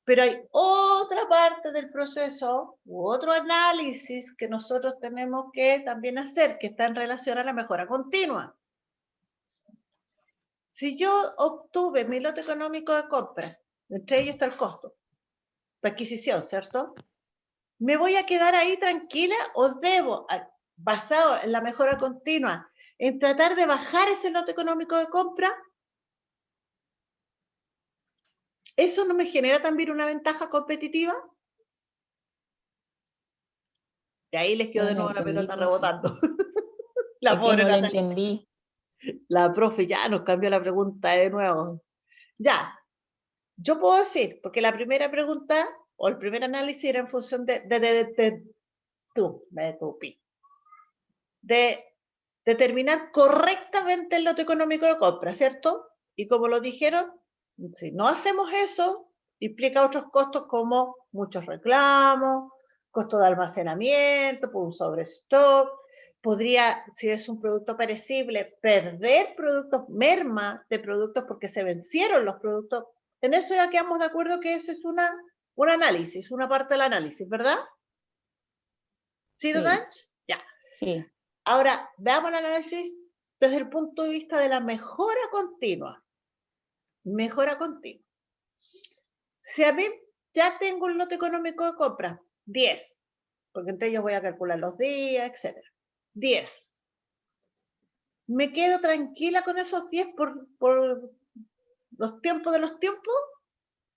Speaker 1: Pero hay otra parte del proceso u otro análisis que nosotros tenemos que también hacer, que está en relación a la mejora continua. Si yo obtuve mi lote económico de compra, entre ellos está el costo de adquisición, ¿cierto? ¿Me voy a quedar ahí tranquila o debo, basado en la mejora continua, en tratar de bajar ese lote económico de compra? ¿Eso no me genera también una ventaja competitiva? Y ahí les quedó
Speaker 3: no
Speaker 1: de
Speaker 3: lo
Speaker 1: nuevo la
Speaker 3: entendí,
Speaker 1: pelota
Speaker 3: profe.
Speaker 1: rebotando. La
Speaker 3: Es que
Speaker 1: pobre
Speaker 3: no lo
Speaker 1: Natalia.
Speaker 3: entendí.
Speaker 1: La profe ya nos cambió la pregunta de nuevo. Ya, yo puedo decir, porque la primera pregunta o el primer análisis era en función de determinar correctamente el lote económico de compra, ¿cierto? Y como lo dijeron, si no hacemos eso, implica otros costos como muchos reclamos, costo de almacenamiento, por un sobrestock, podría, si es un producto perecible, perder productos, merma de productos porque se vencieron los productos. En eso ya quedamos de acuerdo que ese es un análisis, una parte del análisis, ¿verdad? ¿Sí,
Speaker 3: Sí,
Speaker 1: Dodanch? Ya.
Speaker 3: sí.
Speaker 1: Ahora, veamos el análisis desde el punto de vista de la mejora continua. Mejora continua. Si a mí ya tengo un lote económico de compra, 10, porque entre ellos voy a calcular los días, etc. 10. ¿Me quedo tranquila con esos 10 por los tiempos de los tiempos?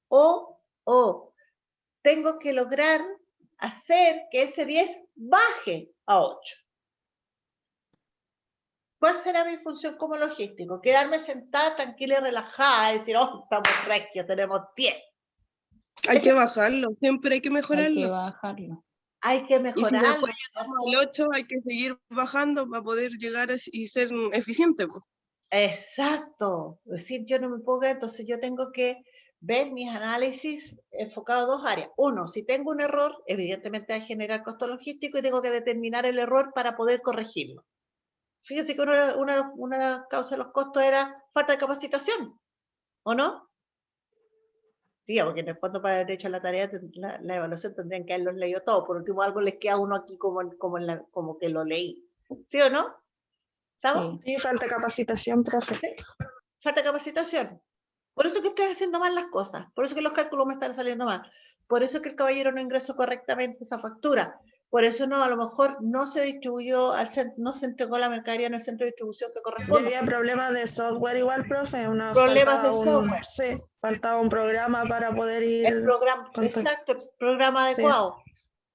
Speaker 1: ¿O tengo que lograr hacer que ese 10 baje a 8? ¿Cuál será mi función como logístico? Quedarme sentada, tranquila y relajada, y decir, oh, estamos regios, tenemos 10.
Speaker 5: Hay que bajarlo, siempre hay que
Speaker 3: Hay
Speaker 5: mejorarlo.
Speaker 3: que bajarlo.
Speaker 1: Hay que
Speaker 5: Y si
Speaker 1: mejorarlo,
Speaker 5: después llegamos al 8, hay que seguir bajando para poder llegar y ser eficiente. Pues.
Speaker 1: Exacto. Es decir, yo no me puedo quedar, entonces yo tengo que ver mis análisis enfocados a dos áreas. Uno, si tengo un error, evidentemente va a generar costo logístico y tengo que determinar el error para poder corregirlo. Fíjense que una causa de los costos era falta de capacitación, ¿o no? Sí, porque en el fondo para haber hecho la tarea, la evaluación tendrían que haberlos leído todo. Por último, algo les queda a uno aquí como que lo leí. ¿Sí o no? ¿Estamos?
Speaker 3: Sí.
Speaker 9: Sí, falta capacitación, profe.
Speaker 1: ¿Sí? Falta capacitación. Por eso que estoy haciendo mal las cosas. Por eso que los cálculos me están saliendo mal. Por eso que el caballero no ingresó correctamente esa factura. por eso no, a lo mejor no se distribuyó, no se entregó la mercadería en el centro de distribución que
Speaker 9: Y
Speaker 1: corresponde.
Speaker 9: había problemas de software igual, profe.
Speaker 1: Problemas de
Speaker 9: Faltaba
Speaker 1: software.
Speaker 9: sí, faltaba un programa para poder ir.
Speaker 1: El programa, exacto, el programa adecuado.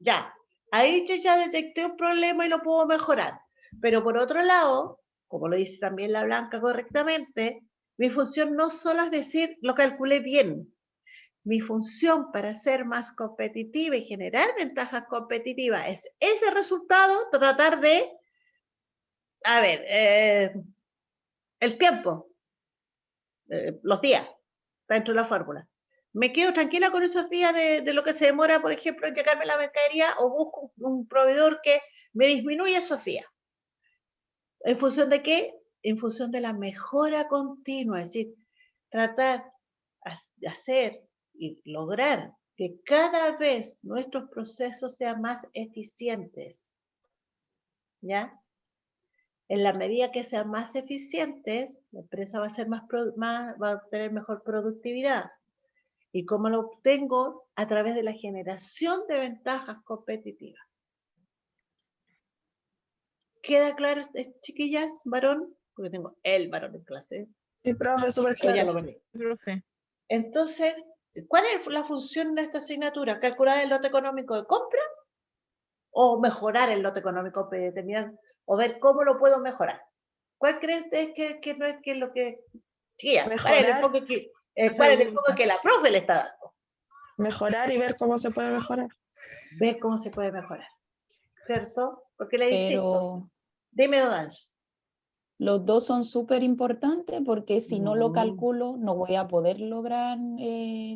Speaker 1: Ya, ahí yo ya detecté un problema y lo puedo mejorar. Pero por otro lado, como lo dice también la Blanca correctamente, mi función no solo es decir, lo calculé bien. Mi función para ser más competitiva y generar ventajas competitivas es ese resultado, tratar de, a ver, el tiempo, los días, está dentro de la fórmula. Me quedo tranquila con esos días de lo que se demora, por ejemplo, en llegarme la mercadería, o busco un proveedor que me disminuya esos días. ¿En función de qué? En función de la mejora continua, es decir, tratar de hacer y lograr que cada vez nuestros procesos sean más eficientes. ¿Ya? En la medida que sean más eficientes, la empresa va a ser va a tener mejor productividad. ¿Y cómo lo obtengo? A través de la generación de ventajas competitivas. ¿Queda claro, chiquillas, varón? Porque tengo el varón en clase.
Speaker 9: Sí, profe, súper
Speaker 1: O ya
Speaker 9: claro.
Speaker 1: lo perdí.
Speaker 4: Profe.
Speaker 1: Entonces, ¿cuál es la función de esta asignatura? ¿Calcular el lote económico de compra? ¿O mejorar el lote económico determinar? ¿O ver cómo lo puedo mejorar? ¿Cuál creen ustedes que no es que lo que... Sí, ¿cuál es el enfoque que la profe le está dando?
Speaker 9: Mejorar y ver cómo se puede mejorar.
Speaker 1: Ver cómo se puede mejorar. ¿Cierto? Porque le insisto.
Speaker 3: Pero
Speaker 1: Dime, Odange.
Speaker 3: los dos son súper importantes porque si no lo calculo no voy a poder lograr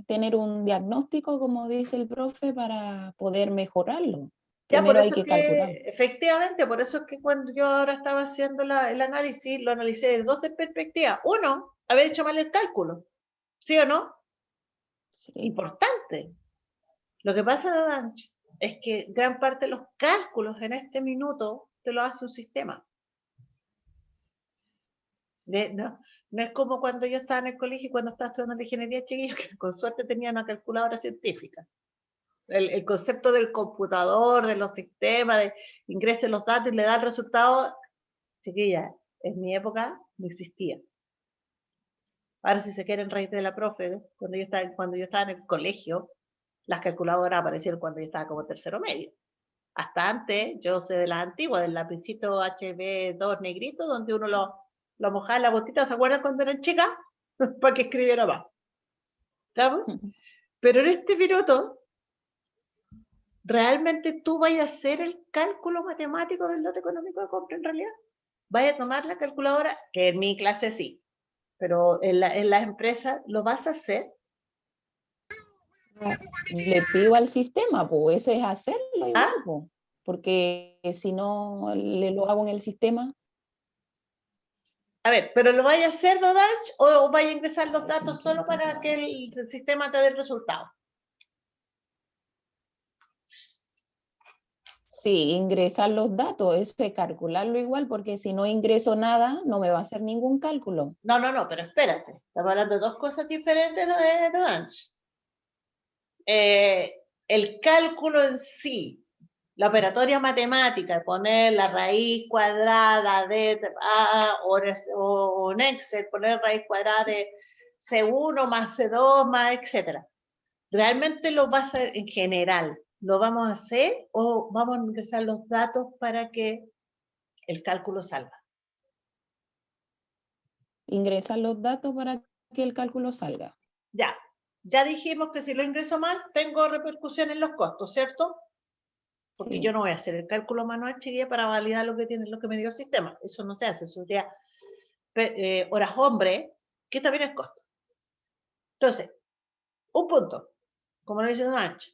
Speaker 3: tener un diagnóstico, como dice el profe, para poder mejorarlo.
Speaker 1: Ya, por
Speaker 3: Primero hay
Speaker 1: eso
Speaker 3: que calcular.
Speaker 1: efectivamente, por eso es que cuando yo ahora estaba haciendo el análisis, lo analicé de dos perspectivas. Uno, haber hecho mal el cálculo. ¿Sí o no?
Speaker 3: Sí.
Speaker 1: Importante. Lo que pasa, Odange, es que gran parte de los cálculos en este minuto te lo hace un sistema. No es como cuando yo estaba en el colegio y cuando estaba estudiando ingeniería, chiquillos, que con suerte tenía una calculadora científica. El concepto del computador, de los sistemas, de ingrese los datos y le da el resultado, chiquilla, en mi época no existía. Ahora si se quieren reír de la profe, cuando yo estaba en el colegio, las calculadoras aparecieron cuando yo estaba como tercero medio. Hasta antes, yo sé de las antiguas, del lapicito HB2 negrito, donde uno lo mojaba en la botita, ¿se acuerdan cuando eran chicas? Para que escribiera más. ¿Sabes? Pero en este minuto, ¿realmente tú vayas a hacer el cálculo matemático del lote económico de compra en realidad? ¿Vayas a tomar la calculadora? Que en mi clase sí, pero en las empresas, ¿lo vas a hacer?
Speaker 3: Le pido al sistema, pues eso es hacerlo igual, pues, porque si no lo hago en el sistema.
Speaker 1: A ver, ¿pero lo vaya a hacer, Dodage, o vaya a ingresar los datos solo para que el sistema te dé el resultado?
Speaker 3: Sí, ingresar los datos, eso es calcularlo igual, porque si no ingreso nada, no me va a hacer ningún cálculo.
Speaker 1: No, pero espérate. Estamos hablando de dos cosas diferentes, Dodage. El cálculo en sí, la operatoria matemática, poner la raíz cuadrada de o en Excel, poner raíz cuadrada de C1 más C2 más, etcétera. ¿Realmente lo vas a hacer en general? ¿Lo vamos a hacer o vamos a ingresar los datos para que el cálculo salga?
Speaker 3: Ingresar los datos para que el cálculo salga.
Speaker 1: Ya dijimos que si lo ingreso mal, tengo repercusión en los costos, ¿cierto? Porque
Speaker 3: Sí.
Speaker 1: yo no voy a hacer el cálculo manual, chiquilla, para validar lo que me dio el sistema. Eso no se hace, eso sería horas hombre, que también es costo. Entonces, un punto, como lo dice Don Ancho,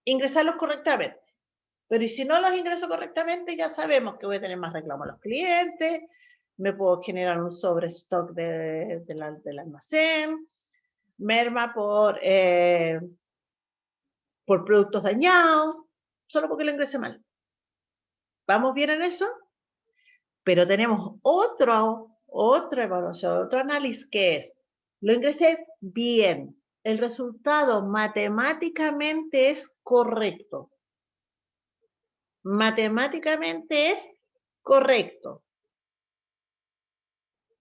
Speaker 1: ingresarlos correctamente. Pero y si no los ingreso correctamente, ya sabemos que voy a tener más reclamos a los clientes, me puedo generar un sobrestock del almacén, merma por productos dañados, solo porque lo ingresé mal. ¿Vamos bien en eso? Pero tenemos otra evaluación, otro análisis que es, lo ingresé bien, el resultado matemáticamente es correcto. Matemáticamente es correcto.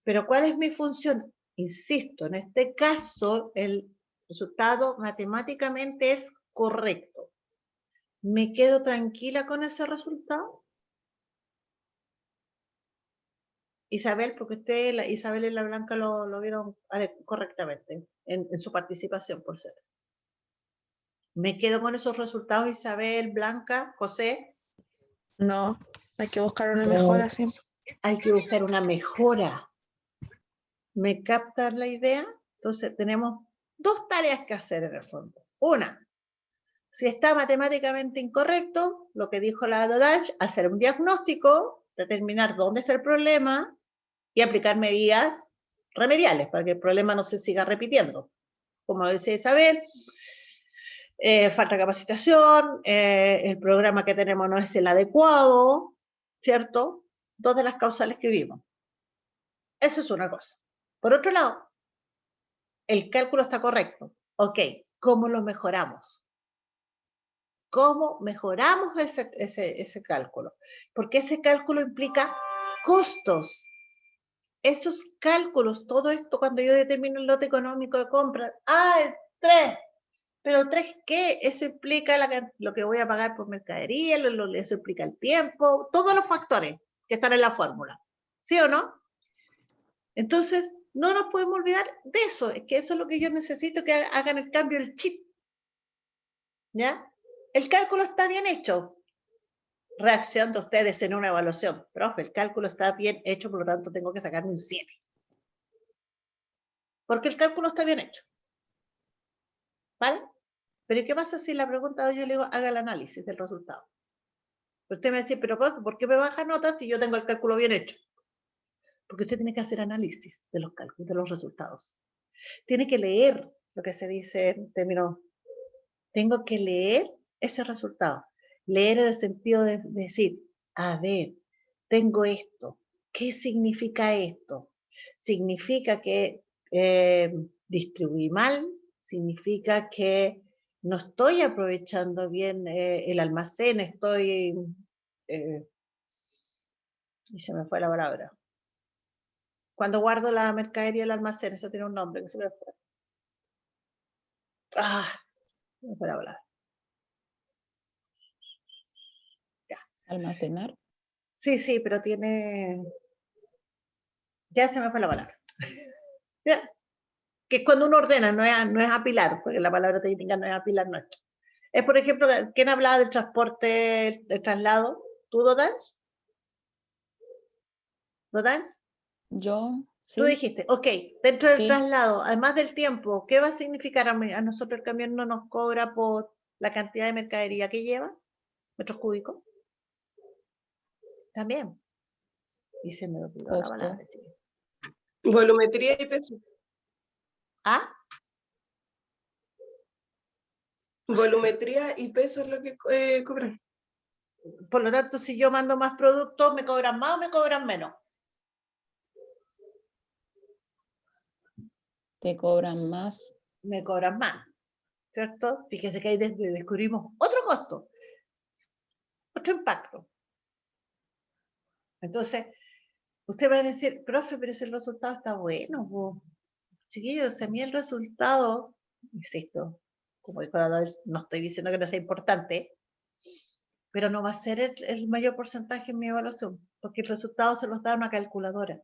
Speaker 1: Pero ¿cuál es mi función? Insisto, en este caso el resultado matemáticamente es correcto. ¿Me quedo tranquila con ese resultado? Isabel, porque Isabel y la Blanca lo vieron correctamente en su participación, por ser. ¿Me quedo con esos resultados, Isabel, Blanca, José?
Speaker 9: No, hay que buscar una mejora siempre.
Speaker 1: Hay que buscar una mejora. ¿Me captan la idea? Entonces tenemos dos tareas que hacer en el fondo. Una, si está matemáticamente incorrecto, lo que dijo la Dodash, hacer un diagnóstico, determinar dónde está el problema y aplicar medidas remediales para que el problema no se siga repitiendo. Como decía Isabel, falta capacitación, el programa que tenemos no es el adecuado, ¿cierto? Dos de las causales que vimos. Eso es una cosa. Por otro lado, el cálculo está correcto. Ok, ¿cómo lo mejoramos? ¿Cómo mejoramos ese cálculo? Porque ese cálculo implica costos. Esos cálculos, todo esto cuando yo determino el lote económico de compra, el 3, pero 3 ¿qué? Eso implica lo que voy a pagar por mercadería, eso implica el tiempo, todos los factores que están en la fórmula, ¿sí o no? Entonces, no nos podemos olvidar de eso, es que eso es lo que yo necesito que hagan el cambio del chip, ¿ya? El cálculo está bien hecho. Reacción de ustedes en una evaluación. Profe, el cálculo está bien hecho, por lo tanto tengo que sacarme un 7. Porque el cálculo está bien hecho. ¿Vale? Pero ¿qué pasa si la pregunta yo le digo, haga el análisis del resultado? Usted me dice, pero profe, ¿por qué me baja nota si yo tengo el cálculo bien hecho? Porque usted tiene que hacer análisis de los cálculos, de los resultados. Tiene que leer lo que se dice en términos. Tengo que leer ese resultado. Leer en el sentido de decir, a ver, tengo esto. ¿Qué significa esto? Significa que distribuí mal, significa que no estoy aprovechando bien el almacén, y se me fue la palabra. Cuando guardo la mercadería del almacén, eso tiene un nombre que se me fue. Se me fue la palabra.
Speaker 3: Almacenar.
Speaker 1: Sí, pero tiene... Ya se me fue la palabra. ¿Ya? Que es cuando uno ordena, no es apilar, porque la palabra técnica no es apilar, no es. Es, por ejemplo, ¿quién hablaba del transporte, del traslado? ¿Tú, Dodans? ¿Dodans?
Speaker 3: Yo,
Speaker 1: Tú
Speaker 3: sí.
Speaker 1: dijiste, ok, dentro del
Speaker 3: Sí.
Speaker 1: traslado, además del tiempo, ¿qué va a significar a nosotros el camión no nos cobra por la cantidad de mercadería que lleva? ¿Metros cúbicos? También. Y se me olvidó la
Speaker 3: Costo.
Speaker 1: palabra, chiquita.
Speaker 5: Volumetría y peso.
Speaker 1: ¿Ah?
Speaker 5: Volumetría y peso es lo que cobran.
Speaker 1: Por lo tanto, si yo mando más productos, ¿me cobran más o me cobran menos?
Speaker 3: Te cobran más.
Speaker 1: Me cobran más, ¿cierto? Fíjese que ahí descubrimos otro costo, otro impacto. Entonces, usted va a decir, profe, pero si el resultado está bueno, po. Chiquillos, a mí el resultado, insisto, como dijo la Doris, no estoy diciendo que no sea importante, pero no va a ser el mayor porcentaje en mi evaluación, porque el resultado se los da una calculadora.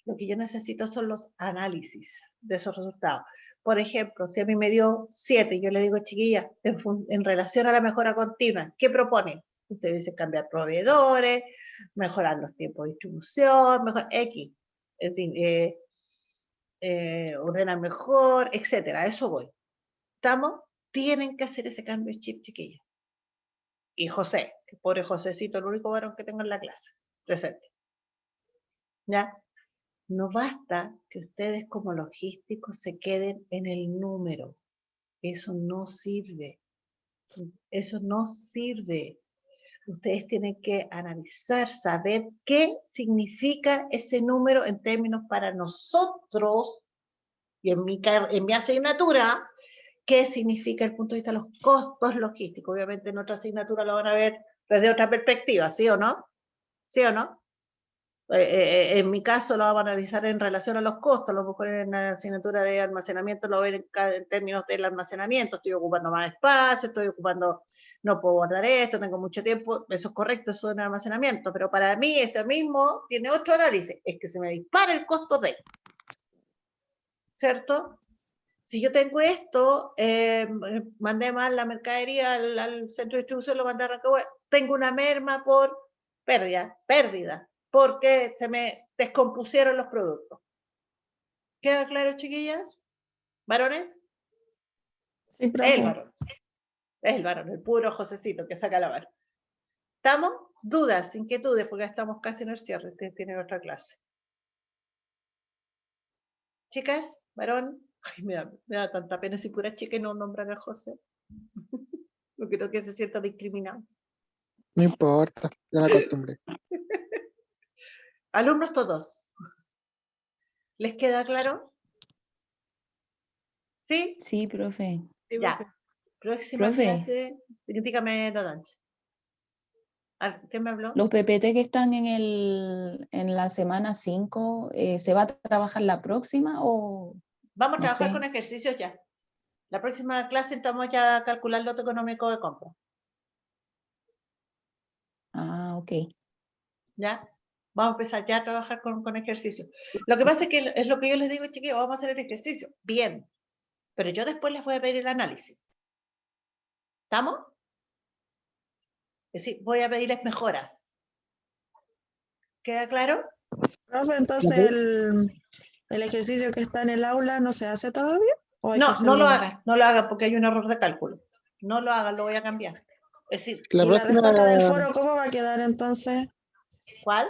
Speaker 1: Lo que yo necesito son los análisis de esos resultados. Por ejemplo, si a mí me dio 7, yo le digo, chiquilla, en relación a la mejora continua, ¿qué propone? Usted dice cambiar proveedores, mejorar los tiempos de distribución, mejor X, ordenar mejor, etcétera. A eso voy. ¿Estamos? Tienen que hacer ese cambio de chip, chiquilla. Y José, que pobre Josecito, el único varón que tengo en la clase, presente. ¿Ya? No basta que ustedes como logísticos se queden en el número. Eso no sirve. Eso no sirve. Ustedes tienen que analizar, saber qué significa ese número en términos para nosotros, y en mi asignatura, qué significa desde el punto de vista de los costos logísticos. Obviamente en otra asignatura lo van a ver desde otra perspectiva, ¿sí o no? ¿Sí o no? En mi caso lo vamos a analizar en relación a los costos, a lo mejor en la asignatura de almacenamiento lo ven en términos del almacenamiento, estoy ocupando más espacio, no puedo guardar esto, tengo mucho tiempo, eso es correcto, eso es en almacenamiento, pero para mí ese mismo tiene otro análisis, es que se me dispara el costo de, ¿cierto? Si yo tengo esto, mandé mal la mercadería al centro de distribución, lo mandé a Rancagua, tengo una merma por pérdida, porque se me descompusieron los productos. ¿Queda claro, chiquillas? ¿Varones?
Speaker 9: Sí, profe.
Speaker 1: El varón, el puro Josecito que saca la mano. ¿Estamos? Dudas, inquietudes, porque ya estamos casi en el cierre, ustedes tienen otra clase. Chicas, varón, ay, me da tanta pena si pura chica y no nombran a José. No quiero que se sienta discriminado.
Speaker 8: No importa, ya me acostumbré.
Speaker 1: Alumnos todos. ¿Les queda claro? ¿Sí?
Speaker 3: Sí, profe.
Speaker 4: Sí,
Speaker 1: Ya.
Speaker 4: profe.
Speaker 1: Próxima
Speaker 3: Profe.
Speaker 1: clase. Dígame, Dodanche. ¿Quién me habló?
Speaker 3: Los PPT que están en la semana 5, ¿se va a trabajar la próxima o
Speaker 1: Vamos a
Speaker 3: no
Speaker 1: trabajar
Speaker 3: sé?
Speaker 1: con ejercicios ya. La próxima clase estamos ya a calcular el lote económico de compra.
Speaker 3: Ah, ok.
Speaker 1: ¿Ya? Vamos a empezar ya a trabajar con ejercicios. Lo que pasa es que es lo que yo les digo, chiquillos, vamos a hacer el ejercicio. Bien. Pero yo después les voy a pedir el análisis. ¿Estamos? Es decir, voy a pedirles mejoras. ¿Queda claro?
Speaker 9: Profe, entonces el ejercicio que está en el aula no se hace todavía. ¿O hay que
Speaker 1: No, no
Speaker 9: hacerlo?
Speaker 1: lo hagan porque hay un error de cálculo. No lo hagan, lo voy a cambiar. Es decir,
Speaker 8: La
Speaker 9: ¿Y la
Speaker 8: próxima,
Speaker 9: respuesta del foro cómo va a quedar entonces?
Speaker 1: ¿cuál?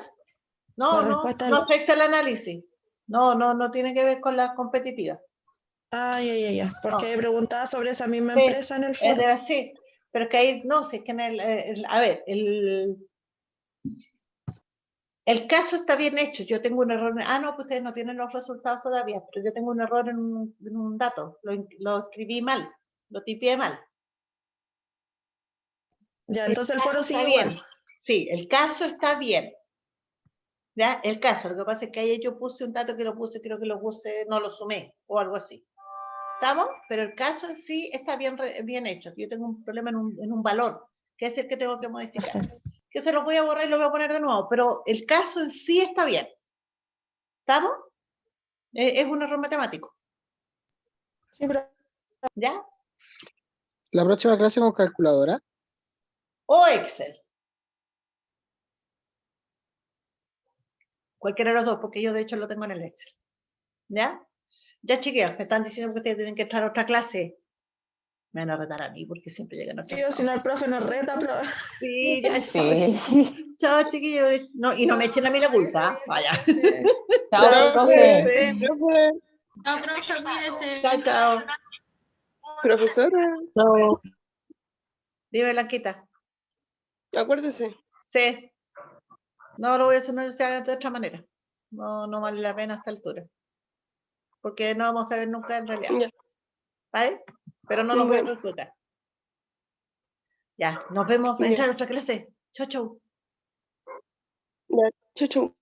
Speaker 1: No,
Speaker 9: La
Speaker 1: no,
Speaker 9: respuesta
Speaker 1: no
Speaker 9: del...
Speaker 1: afecta el análisis. No tiene que ver con las competitivas.
Speaker 9: Ah, ya. Porque
Speaker 1: No.
Speaker 9: preguntaba sobre esa misma
Speaker 1: Sí,
Speaker 9: empresa en el
Speaker 1: es
Speaker 9: foro.
Speaker 1: de así. Pero que ahí, no, si es que a ver, el caso está bien hecho. Yo tengo un error. No, pues ustedes no tienen los resultados todavía, pero yo tengo un error en un dato. Lo escribí mal, lo tipié mal.
Speaker 9: Ya,
Speaker 1: El
Speaker 9: entonces el
Speaker 1: caso
Speaker 9: foro
Speaker 1: está
Speaker 9: sigue
Speaker 1: bien.
Speaker 9: igual.
Speaker 1: Sí, el caso está bien. ¿Ya? El caso, lo que pasa es que ahí yo puse un dato que creo que lo puse, no lo sumé, o algo así. ¿Estamos? Pero el caso en sí está bien hecho. Yo tengo un problema en un valor, que es el que tengo que modificar. Que se lo voy a borrar y lo voy a poner de nuevo, pero el caso en sí está bien. ¿Estamos? Es un error matemático.
Speaker 9: Sí, pero...
Speaker 1: ¿Ya?
Speaker 8: la próxima clase con calculadora.
Speaker 1: O Excel. Cualquiera de los dos, porque yo de hecho lo tengo en el Excel. ¿Ya? Ya, chiquillos, me están diciendo que ustedes tienen que entrar a otra clase. Me van a retar a mí porque siempre llegan a
Speaker 9: Tío, si no el profe nos reta, pero...
Speaker 1: Sí, ya,
Speaker 3: Sí.
Speaker 1: chao, chiquillos. No, y no me echen a mí la culpa. Vaya.
Speaker 9: Sí.
Speaker 3: Chao, profe.
Speaker 5: Profe,
Speaker 6: No, profe, cuídese.
Speaker 1: Chao.
Speaker 5: profesora,
Speaker 1: Dime, Blanquita.
Speaker 5: acuérdese.
Speaker 1: Sí. No lo voy a hacer de otra manera. No vale la pena a esta altura. Porque no vamos a ver nunca en realidad.
Speaker 5: Ya.
Speaker 1: ¿Vale? Pero no lo voy a
Speaker 5: Bueno.
Speaker 1: disfrutar. Ya, nos vemos.
Speaker 5: Ya.
Speaker 1: Entrar a otra clase. Chau.
Speaker 5: Ya, chau.